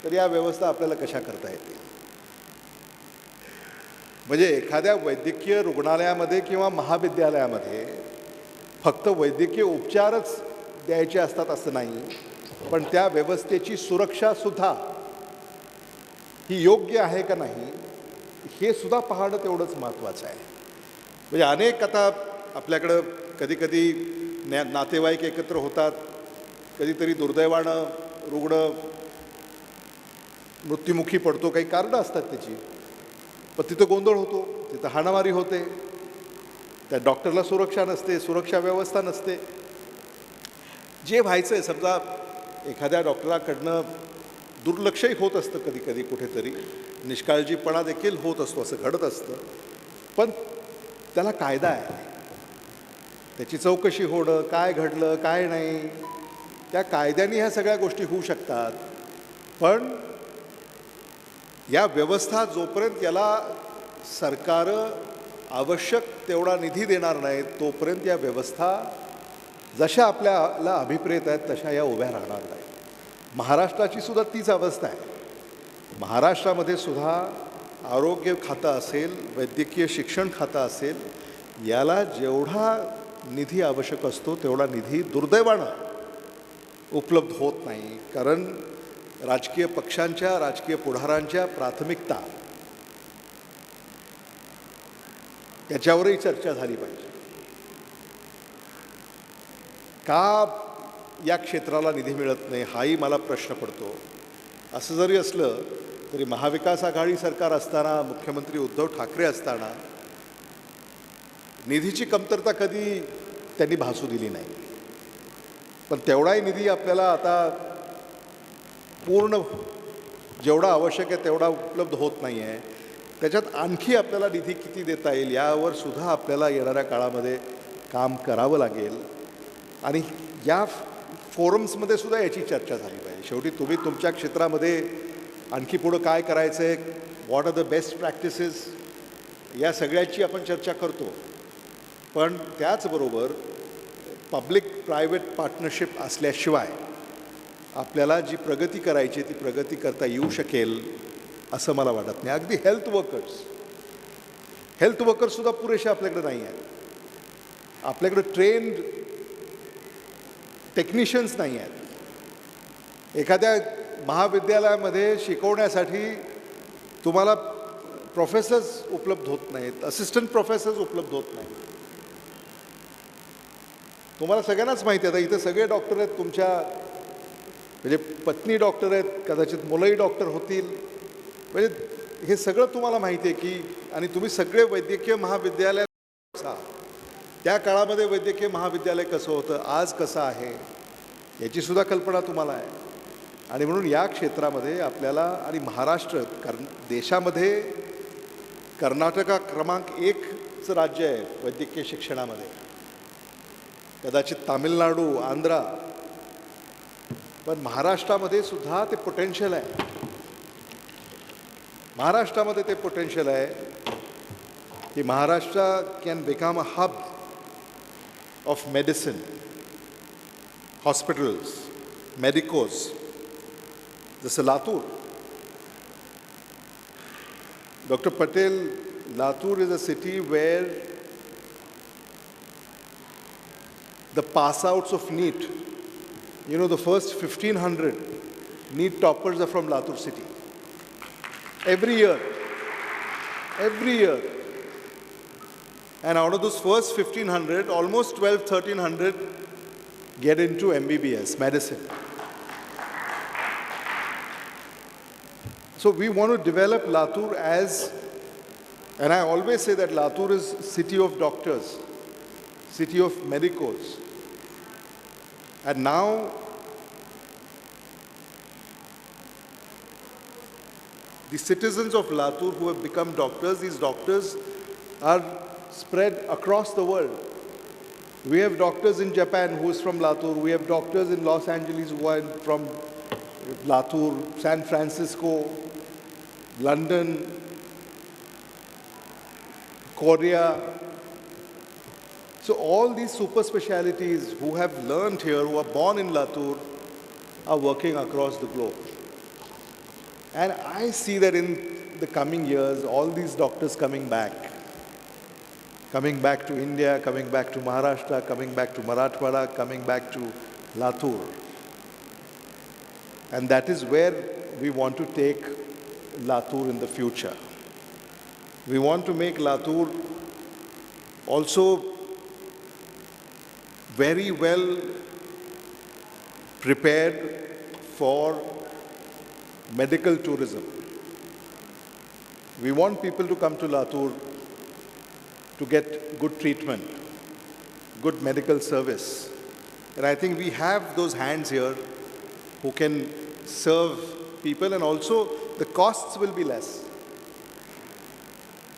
तर या व्यवस्था आपल्याला कशा करता येतील. म्हणजे एखाद्या वैद्यकीय रुग्णालयामध्ये किंवा महाविद्यालयामध्ये फक्त वैद्यकीय उपचारच द्यायचे असतात असं नाही, पण त्या व्यवस्थेची सुरक्षासुद्धा ही योग्य आहे का नाही हे सुद्धा पाहणं तेवढंच महत्त्वाचं आहे. म्हणजे अनेक आता आपल्याकडं कधीकधी नातेवाईक एकत्र होतात, कधीतरी दुर्दैवानं रुग्ण मृत्युमुखी पडतो, काही कारणं असतात त्याची, पण तिथं गोंधळ होतो, तिथं हाणामारी होते, त्या डॉक्टरला सुरक्षा नसते, सुरक्षा व्यवस्था नसते. जे व्हायचं आहे, समजा एखाद्या डॉक्टराकडनं दुर्लक्षही होत असतं, कधी कधी कुठेतरी निष्काळजीपणा देखील होत असतो, असं घडत असतं, पण त्याला कायदा आहे, त्याची चौकशी होणं, काय घडलं काय नाही, त्या कायद्याने ह्या सगळ्या गोष्टी होऊ शकतात. पण या व्यवस्था जोपर्यंत याला सरकार आवश्यक तेवढा निधी देणार नाही तोपर्यंत या व्यवस्था जशा आपल्याला अभिप्रेत आहेत तशा या उभ्या राहणार नाही. महाराष्ट्राची सुद्धा तीच अवस्था आहे. महाराष्ट्रामध्ये सुद्धा आरोग्य खातं असेल, वैद्यकीय शिक्षण खातं असेल, याला जेवढा निधी आवश्यक असतो तेवढा निधी दुर्दैवानं उपलब्ध होत नाही. कारण राजकीय पक्षांच्या, राजकीय पुढारांच्या प्राथमिकता त्याच्यावरही चर्चा झाली पाहिजे. का या क्षेत्राला निधी मिळत नाही हाही मला प्रश्न पडतो. असं जरी असलं तरी महाविकास आघाडी सरकार असताना, मुख्यमंत्री उद्धव ठाकरे असताना निधीची कमतरता कधी त्यांनी भासू दिली नाही. पण तेवढाही निधी आपल्याला आता पूर्ण जेवढा आवश्यक आहे तेवढा उपलब्ध होत नाही आहे. त्याच्यात आणखी आपल्याला निधी किती देता येईल यावर सुद्धा आपल्याला येणाऱ्या काळामध्ये काम करावं लागेल. आणि या फोरम्समध्ये सुद्धा याची चर्चा झाली पाहिजे. शेवटी तुम्ही तुमच्या क्षेत्रामध्ये आणखी पुढं काय करायचं आहे, what are the best practices, या सगळ्याची आपण चर्चा करतो. पण त्याचबरोबर पब्लिक प्रायव्हेट पार्टनरशिप असल्याशिवाय आपल्याला जी प्रगती करायची ती प्रगती करता येऊ शकेल असं मला वाटत नाही. अगदी हेल्थ वर्कर्ससुद्धा पुरेसे आपल्याकडे नाही आहेत. आपल्याकडे ट्रेन्ड टेक्निशियन्स नाही आहेत. एखाद्या महाविद्यालयामध्ये शिकवण्यासाठी तुम्हाला प्रोफेसर्स उपलब्ध होत नाहीत, असिस्टंट प्रोफेसर्स उपलब्ध होत नाहीत. तुम्हाला सगळ्यांनाच माहिती आहे, आता इथे सगळे डॉक्टर आहेत, तुमच्या म्हणजे पत्नी डॉक्टर आहेत, कदाचित मुलंही डॉक्टर होतील. म्हणजे हे सगळं तुम्हाला माहिती आहे की, आणि तुम्ही सगळे वैद्यकीय महाविद्यालय, त्या काळामध्ये वैद्यकीय महाविद्यालय कसं होतं, आज कसं आहे याचीसुद्धा कल्पना तुम्हाला आहे. आणि म्हणून या क्षेत्रामध्ये आपल्याला, आणि महाराष्ट्र देशामध्ये कर्नाटका क्रमांक 1चं राज्य आहे वैद्यकीय शिक्षणामध्ये, कदाचित तामिळनाडू, आंध्रा, पण महाराष्ट्रामध्ये सुद्धा ते पोटेन्शियल आहे. महाराष्ट्रामध्ये ते पोटेन्शियल आहे की Maharashtra can become a hub of medicine, hospitals, medicos, जसं Latur. Doctor Patel, Latur is a city where the pass-outs of NEET, you know, the first 1,500 NEET toppers are from Latur city. Every year. And out of those first 1,500, almost 1,300 get into MBBS, medicine. So we want to develop Latur as, and I always say that Latur is city of doctors, city of medicos. And now the citizens of Latur who have become doctors, these doctors are spread across the world. We have doctors in Japan who is from Latur. We have doctors in Los Angeles who are from Latur, San Francisco, London, Korea. So all these super specialities who have learned here, who are born in Latur, are working across the globe. And I see that in the coming years, all these doctors coming back to India, coming back to Maharashtra, coming back to Marathwada, coming back to Latur. And that is where we want to take Latur in the future. We want to make Latur also very well prepared for medical tourism. We want people to come to Latur to get good treatment, good medical service. And I think we have those hands here who can serve people, and also the costs will be less.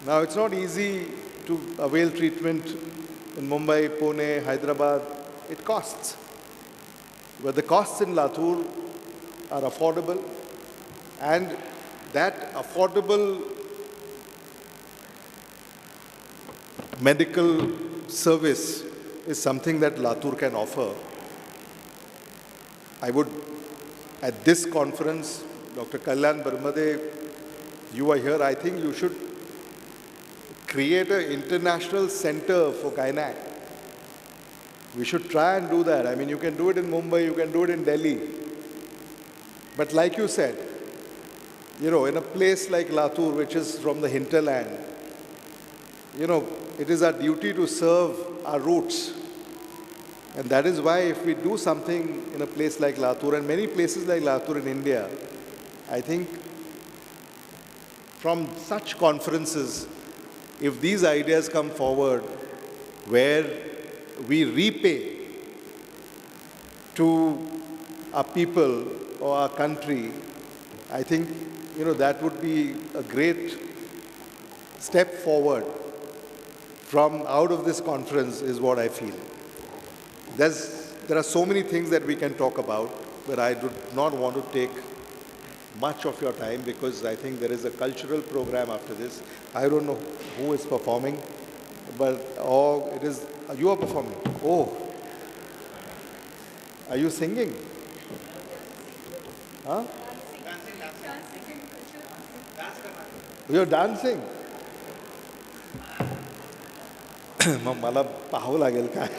Now, it's not easy to avail treatment in Mumbai, Pune, Hyderabad. It costs. But the costs in Latur are affordable, and that affordable medical service is something that Latur can offer. I would, at this conference, Dr. Kalyan Barmade, you are here, I think you should create an international center for gynac. We should try and do that. I mean, you can do it in Mumbai, you can do it in Delhi. But like you said, you know, in a place like Latur, which is from the hinterland, it is our duty to serve our roots. And that is why if we do something in a place like Latur and many places like Latur in India, I think from such conferences, if these ideas come forward where we repay to our people or our country, I think, that would be a great step forward from out of this conference is what I feel. There are so many things that we can talk about, but I do not want to take much of your time because I think there is a cultural program after this. I don't know who is performing, but you are performing. Oh, are you singing? Huh? You're dancing. मग मला पाहावं लागेल काय.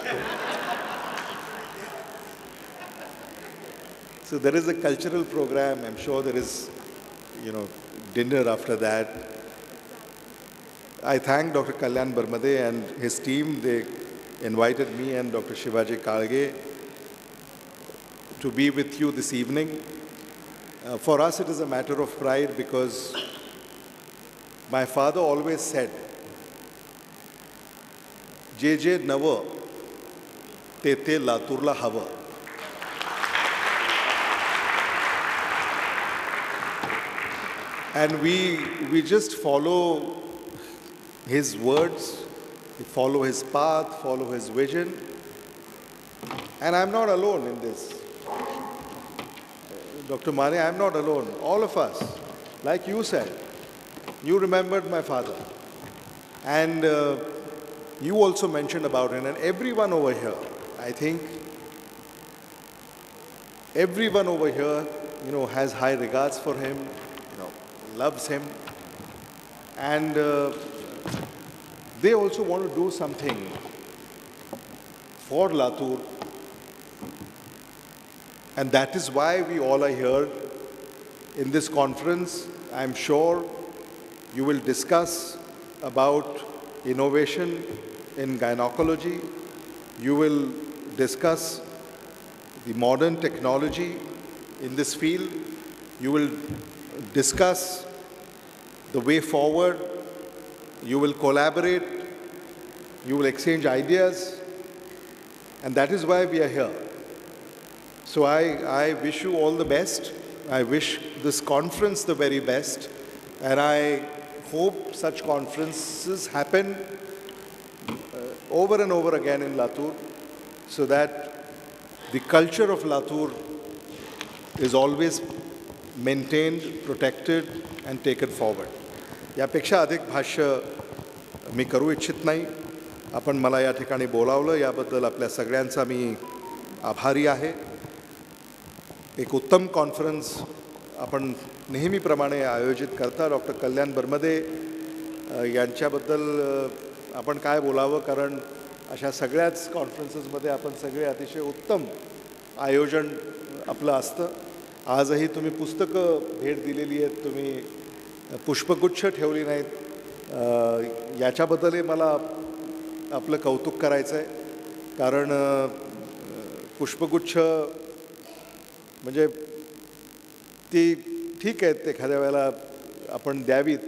So there is a cultural program. I'm sure there is, dinner after that. I thank Dr. Kalyan Barmade and his team. They invited me and Dr. Shivaji Kalge to be with you this evening. For us, it is a matter of pride because my father always said, "Je nava, te Laturla hava." And we just follow his words, we follow his path, follow his vision. And I'm not alone in this. Dr. Mane, I'm not alone. All of us, like you said, you remembered my father. And you also mentioned about it. And everyone over here, I think, everyone over here, has high regards for him, loves him, and they also want to do something for Latur, and that is why we all are here in this conference. I'm sure you will discuss about innovation in gynecology. You will discuss the modern technology in this field. You will discuss the way forward. You will collaborate. You will exchange ideas. And that is why we are here. So I wish you all the best. I wish this conference the very best. And I hope such conferences happen over and over again in Latur so that the culture of Latur is always maintained, protected, and taken forward. यापेक्षा अधिक भाष्य मी करू इच्छित नाही. आपण मला या ठिकाणी बोलावलं याबद्दल आपल्या सगळ्यांचा मी आभारी आहे. एक उत्तम कॉन्फरन्स आपण नेहमीप्रमाणे आयोजित करता. डॉक्टर कल्याण बर्मदे यांच्याबद्दल आपण काय बोलावं, कारण अशा सगळ्याच कॉन्फरन्सेसमध्ये आपण सगळे अतिशय उत्तम आयोजन आपलं असतं. आजही तुम्ही पुस्तकं भेट दिलेली आहेत, तुम्ही पुष्पगुच्छ ठेवली नाहीत, याच्याबद्दलही मला आपलं कौतुक करायचं आहे. कारण पुष्पगुच्छ म्हणजे ती ठीक आहेत, एखाद्या वेळेला आपण द्यावीत,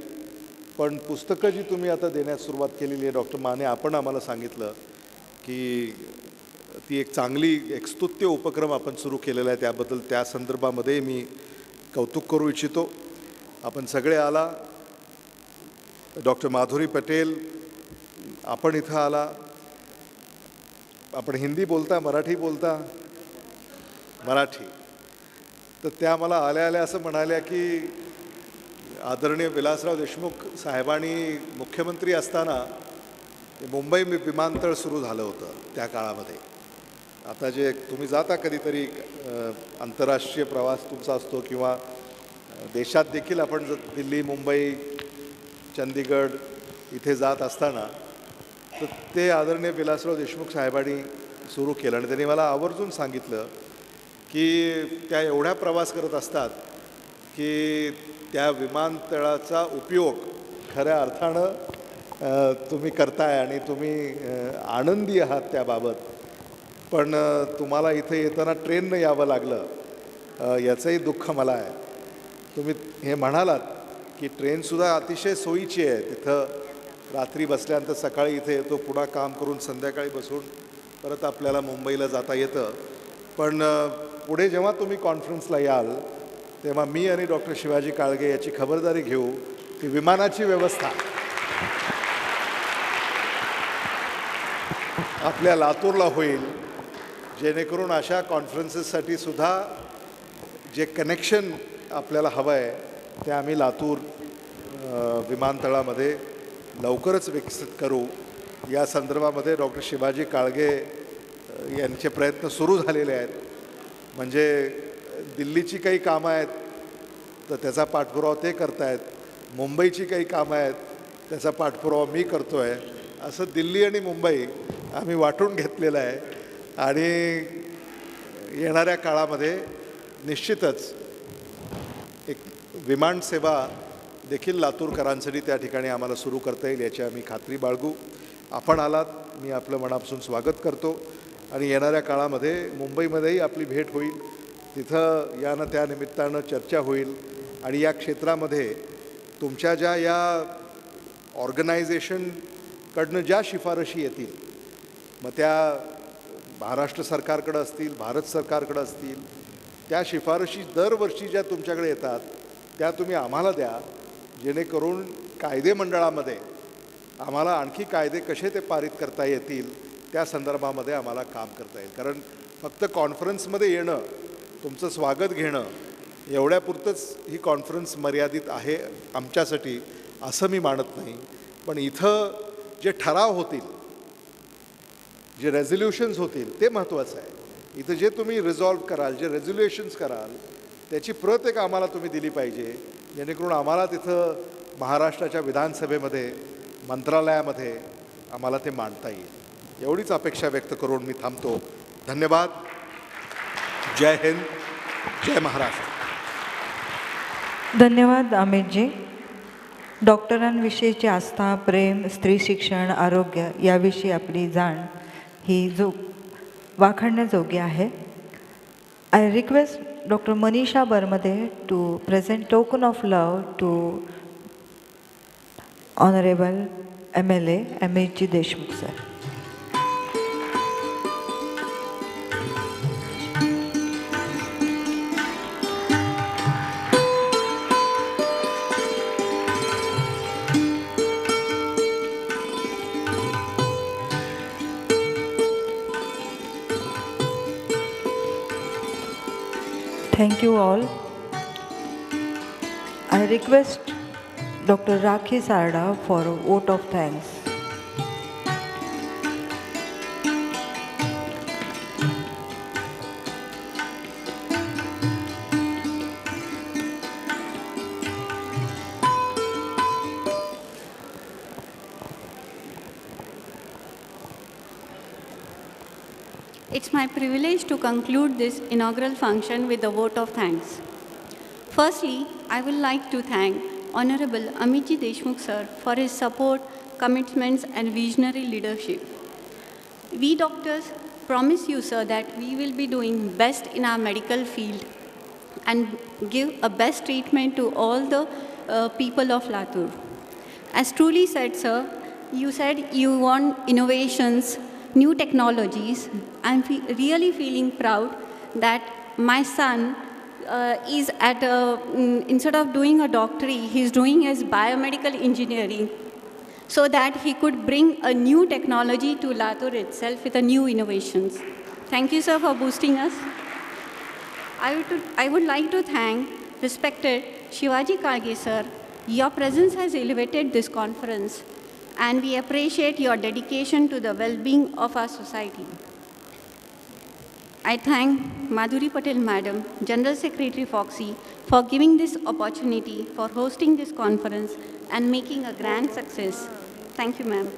पण पुस्तकं जी तुम्ही आता देण्यास सुरुवात केलेली आहे डॉक्टर माने, आपण आम्हाला सांगितलं की ती एक चांगली एक स्तुत्य उपक्रम आपण सुरू केलेला आहे, त्याबद्दल त्या संदर्भामध्ये मी कौतुक करू इच्छितो. आपण सगळे आला. डॉक्टर माधुरी पटेल आपण इथं आला. आपण हिंदी बोलता, मराठी बोलता? मराठी. तर त्या मला आल्या आल्या असं म्हणाल्या की आदरणीय विलासराव देशमुख साहेबांनी मुख्यमंत्री असताना मुंबई विमानतळ सुरू झालं होतं त्या काळामध्ये. आता जे तुम्ही जाता कधीतरी आंतरराष्ट्रीय प्रवास तुमचा असतो किंवा देशात देखील आपण दिल्ली, मुंबई, चंदीगड इथे जात असताना तर ते आदरणीय विलासराव देशमुख साहेबांनी सुरू केलं. आणि त्यांनी मला आवर्जून सांगितलं की त्या एवढ्या प्रवास करत असतात की त्या विमानतळाचा उपयोग खऱ्या अर्थानं तुम्ही करताय आणि तुम्ही आनंदी आहात त्याबाबत. पण तुम्हाला इथे येताना ट्रेननं यावं लागलं याचंही दुःख मला आहे. तुम्ही हे म्हणालात की ट्रेनसुद्धा अतिशय सोयीची आहे. तिथं रात्री बसल्यानंतर सकाळी इथे येतो, पुन्हा काम करून संध्याकाळी बसून परत आपल्याला मुंबईला जाता येतं. पण पुढे जेव्हा तुम्ही कॉन्फरन्सला याल तेव्हा मी आणि डॉक्टर शिवाजी काळगे याची खबरदारी घेऊ की विमानाची व्यवस्था आपल्या लातूरला होईल, जेणेकरून अशा कॉन्फरन्सेससाठी सुद्धा जे कनेक्शन आपल्याला हवं आहे ते आम्ही लातूर विमानतळामध्ये लवकरच विकसित करू. या संदर्भामध्ये डॉक्टर शिवाजी काळगे यांचे प्रयत्न सुरू झालेले आहेत. म्हणजे दिल्लीची काही कामं आहेत तर त्याचा पाठपुरावा ते करतायत, मुंबईची काही कामं आहेत त्याचा पाठपुरावा मी करतो आहे. असं दिल्ली आणि मुंबई आम्ही वाटून घेतलेलं आहे आणि येणाऱ्या काळामध्ये निश्चितच एक विमानसेवा देखील लातूरकरांसाठी त्या ठिकाणी आम्हाला सुरू करता येईल याची आम्ही खात्री बाळगू. आपण आलात, मी आपलं मनापासून स्वागत करतो आणि येणाऱ्या काळामध्ये मुंबईमध्येही आपली भेट होईल. तिथं या ना त्या निमित्तानं चर्चा होईल आणि या क्षेत्रामध्ये तुमच्या ज्या या ऑर्गनायझेशनकडनं ज्या शिफारशी येतील मग त्या महाराष्ट्र सरकारकडं असतील, भारत सरकारकडं असतील, त्या शिफारशी दरवर्षी ज्या तुमच्याकडे येतात त्या तुम्ही आम्हाला द्या, जेणेकरून कायदेमंडळामध्ये आम्हाला आणखी कायदे कसे ते पारित करता येतील त्या संदर्भामध्ये आम्हाला काम करता येईल. कारण फक्त कॉन्फरन्समध्ये येणं, तुमचं स्वागत घेणं एवढ्यापुरतंच ही कॉन्फरन्स मर्यादित आहे आमच्यासाठी असं मी मानत नाही. पण इथं जे ठराव होतील, जे रेझोल्युशन्स होतील ते महत्त्वाचं आहे. इथं जे तुम्ही रिझॉल्व कराल, जे रेझोल्युशन्स कराल त्याची प्रत एक आम्हाला तुम्ही दिली पाहिजे, जेणेकरून आम्हाला तिथं महाराष्ट्राच्या विधानसभेमध्ये, मंत्रालयामध्ये आम्हाला ते मांडता येईल. एवढीच अपेक्षा व्यक्त करून मी थांबतो. धन्यवाद. जय हिंद, जय महाराष्ट्र. धन्यवाद अमितजी. डॉक्टरांविषयीची आस्था, प्रेम, स्त्री शिक्षण, आरोग्य याविषयी आपली जाण ही वाखाणण्याजोगी आहे. I request doctor Manisha Baramde to present token of love to honourable MLA Amitji Deshmukh sir. Thank you all. I request Dr. Rakhi Sarda for a vote of thanks. It's my privilege to conclude this inaugural function with a vote of thanks. Firstly, I would like to thank Honorable Amitji Deshmukh sir for his support, commitments and visionary leadership. We doctors promise you, sir, that we will be doing best in our medical field and give a best treatment to all the people of Latur. As truly said, sir, you said you want innovations, new technologies. I'm really feeling proud that my son is at instead of doing a doctorate, he's doing his biomedical engineering so that he could bring a new technology to Latur itself with a new innovations. Thank you, sir, for boosting us. I would like to thank respected Shivaji Kalge, sir. Your presence has elevated this conference, and we appreciate your dedication to the well-being of our society. I thank Madhuri Patel Madam, General Secretary Foxy, for giving this opportunity for hosting this conference and making a grand success. Thank you, ma'am.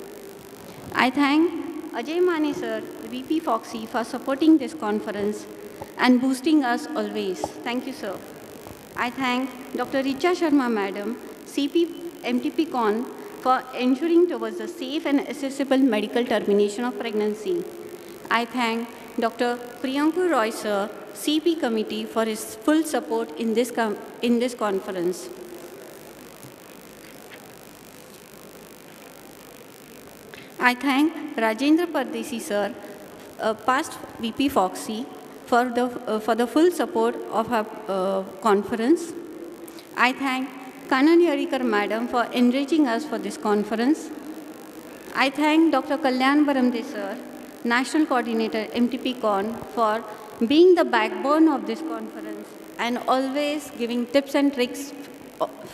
I thank Ajay Mane sir, VP Foxy, for supporting this conference and boosting us always. Thank you, sir. I thank Dr. Richa Sharma Madam, CP MTP Con, for ensuring towards the safe and accessible medical termination of pregnancy. I thank Dr. Priyanku Roy Sir, CP Committee, for his full support in this conference. I thank Rajendra Pardesi Sir, past VP Foxy, for the full support of our conference. I thank Kanan Yarikar Madam for enriching us for this conference. I thank Dr. Kalyan Baramde Sir, National Coordinator, MTP Con, for being the backbone of this conference and always giving tips and tricks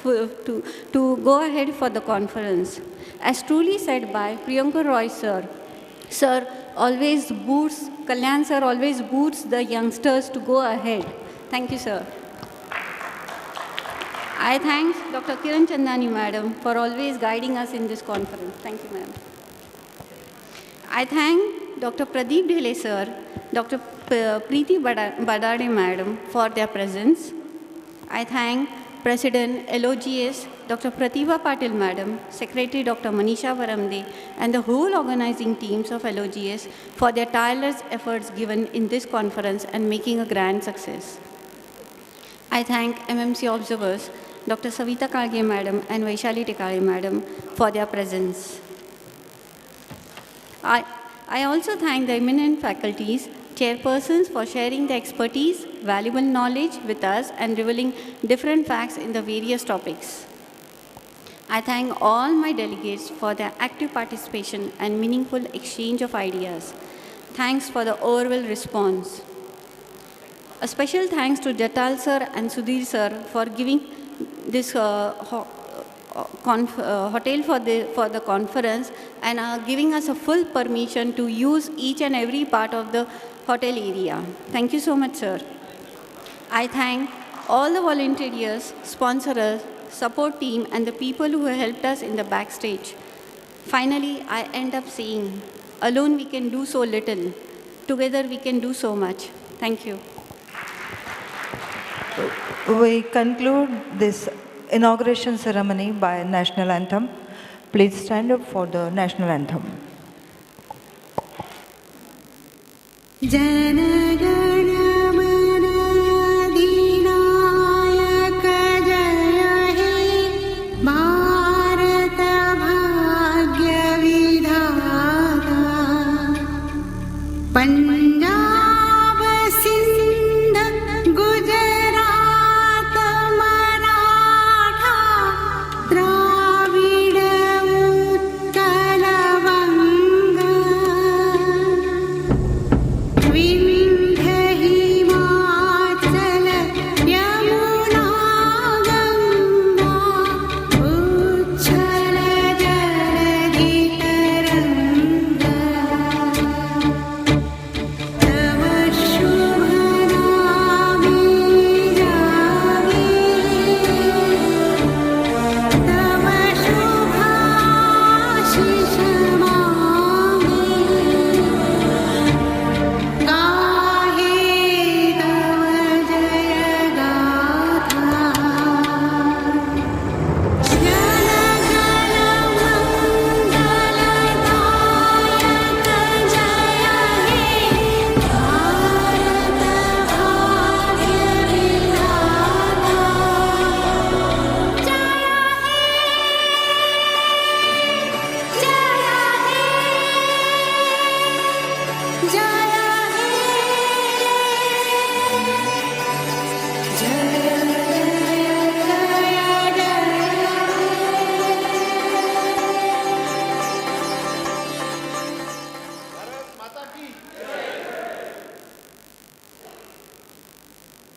to go ahead for the conference. As truly said by Priyanka Roy Sir, Sir always boosts, Kalyan Sir always boosts the youngsters to go ahead. Thank you, Sir. I thank Dr. Kiran Chandani Madam for always guiding us in this conference. Thank you, ma'am. I thank Dr. Pradeep Dhele Sir, Dr. Preeti Badade Madam for their presence. I thank President LOGS, Dr. Pratibha Patil Madam, Secretary Dr. Manisha Varamde, and the whole organizing teams of LOGS for their tireless efforts given in this conference and making a grand success. I thank MMC observers, Dr. Savita Kalge Madam and Vaishali Tekale Madam for their presence. I also thank the eminent faculties, chairpersons for sharing their expertise, valuable knowledge with us and revealing different facts in the various topics. I thank all my delegates for their active participation and meaningful exchange of ideas. Thanks for the overall response. A special thanks to Jatal Sir and Sudhir Sir for giving this hotel for the conference and giving us a full permission to use each and every part of the hotel area. Thank you so much, sir. I thank all the volunteers, sponsors, support team, and the people who helped us in the backstage. Finally, I end up saying, alone we can do so little. Together we can do so much. Thank you. We conclude this inauguration ceremony by national anthem. Please stand up for the national anthem. Jana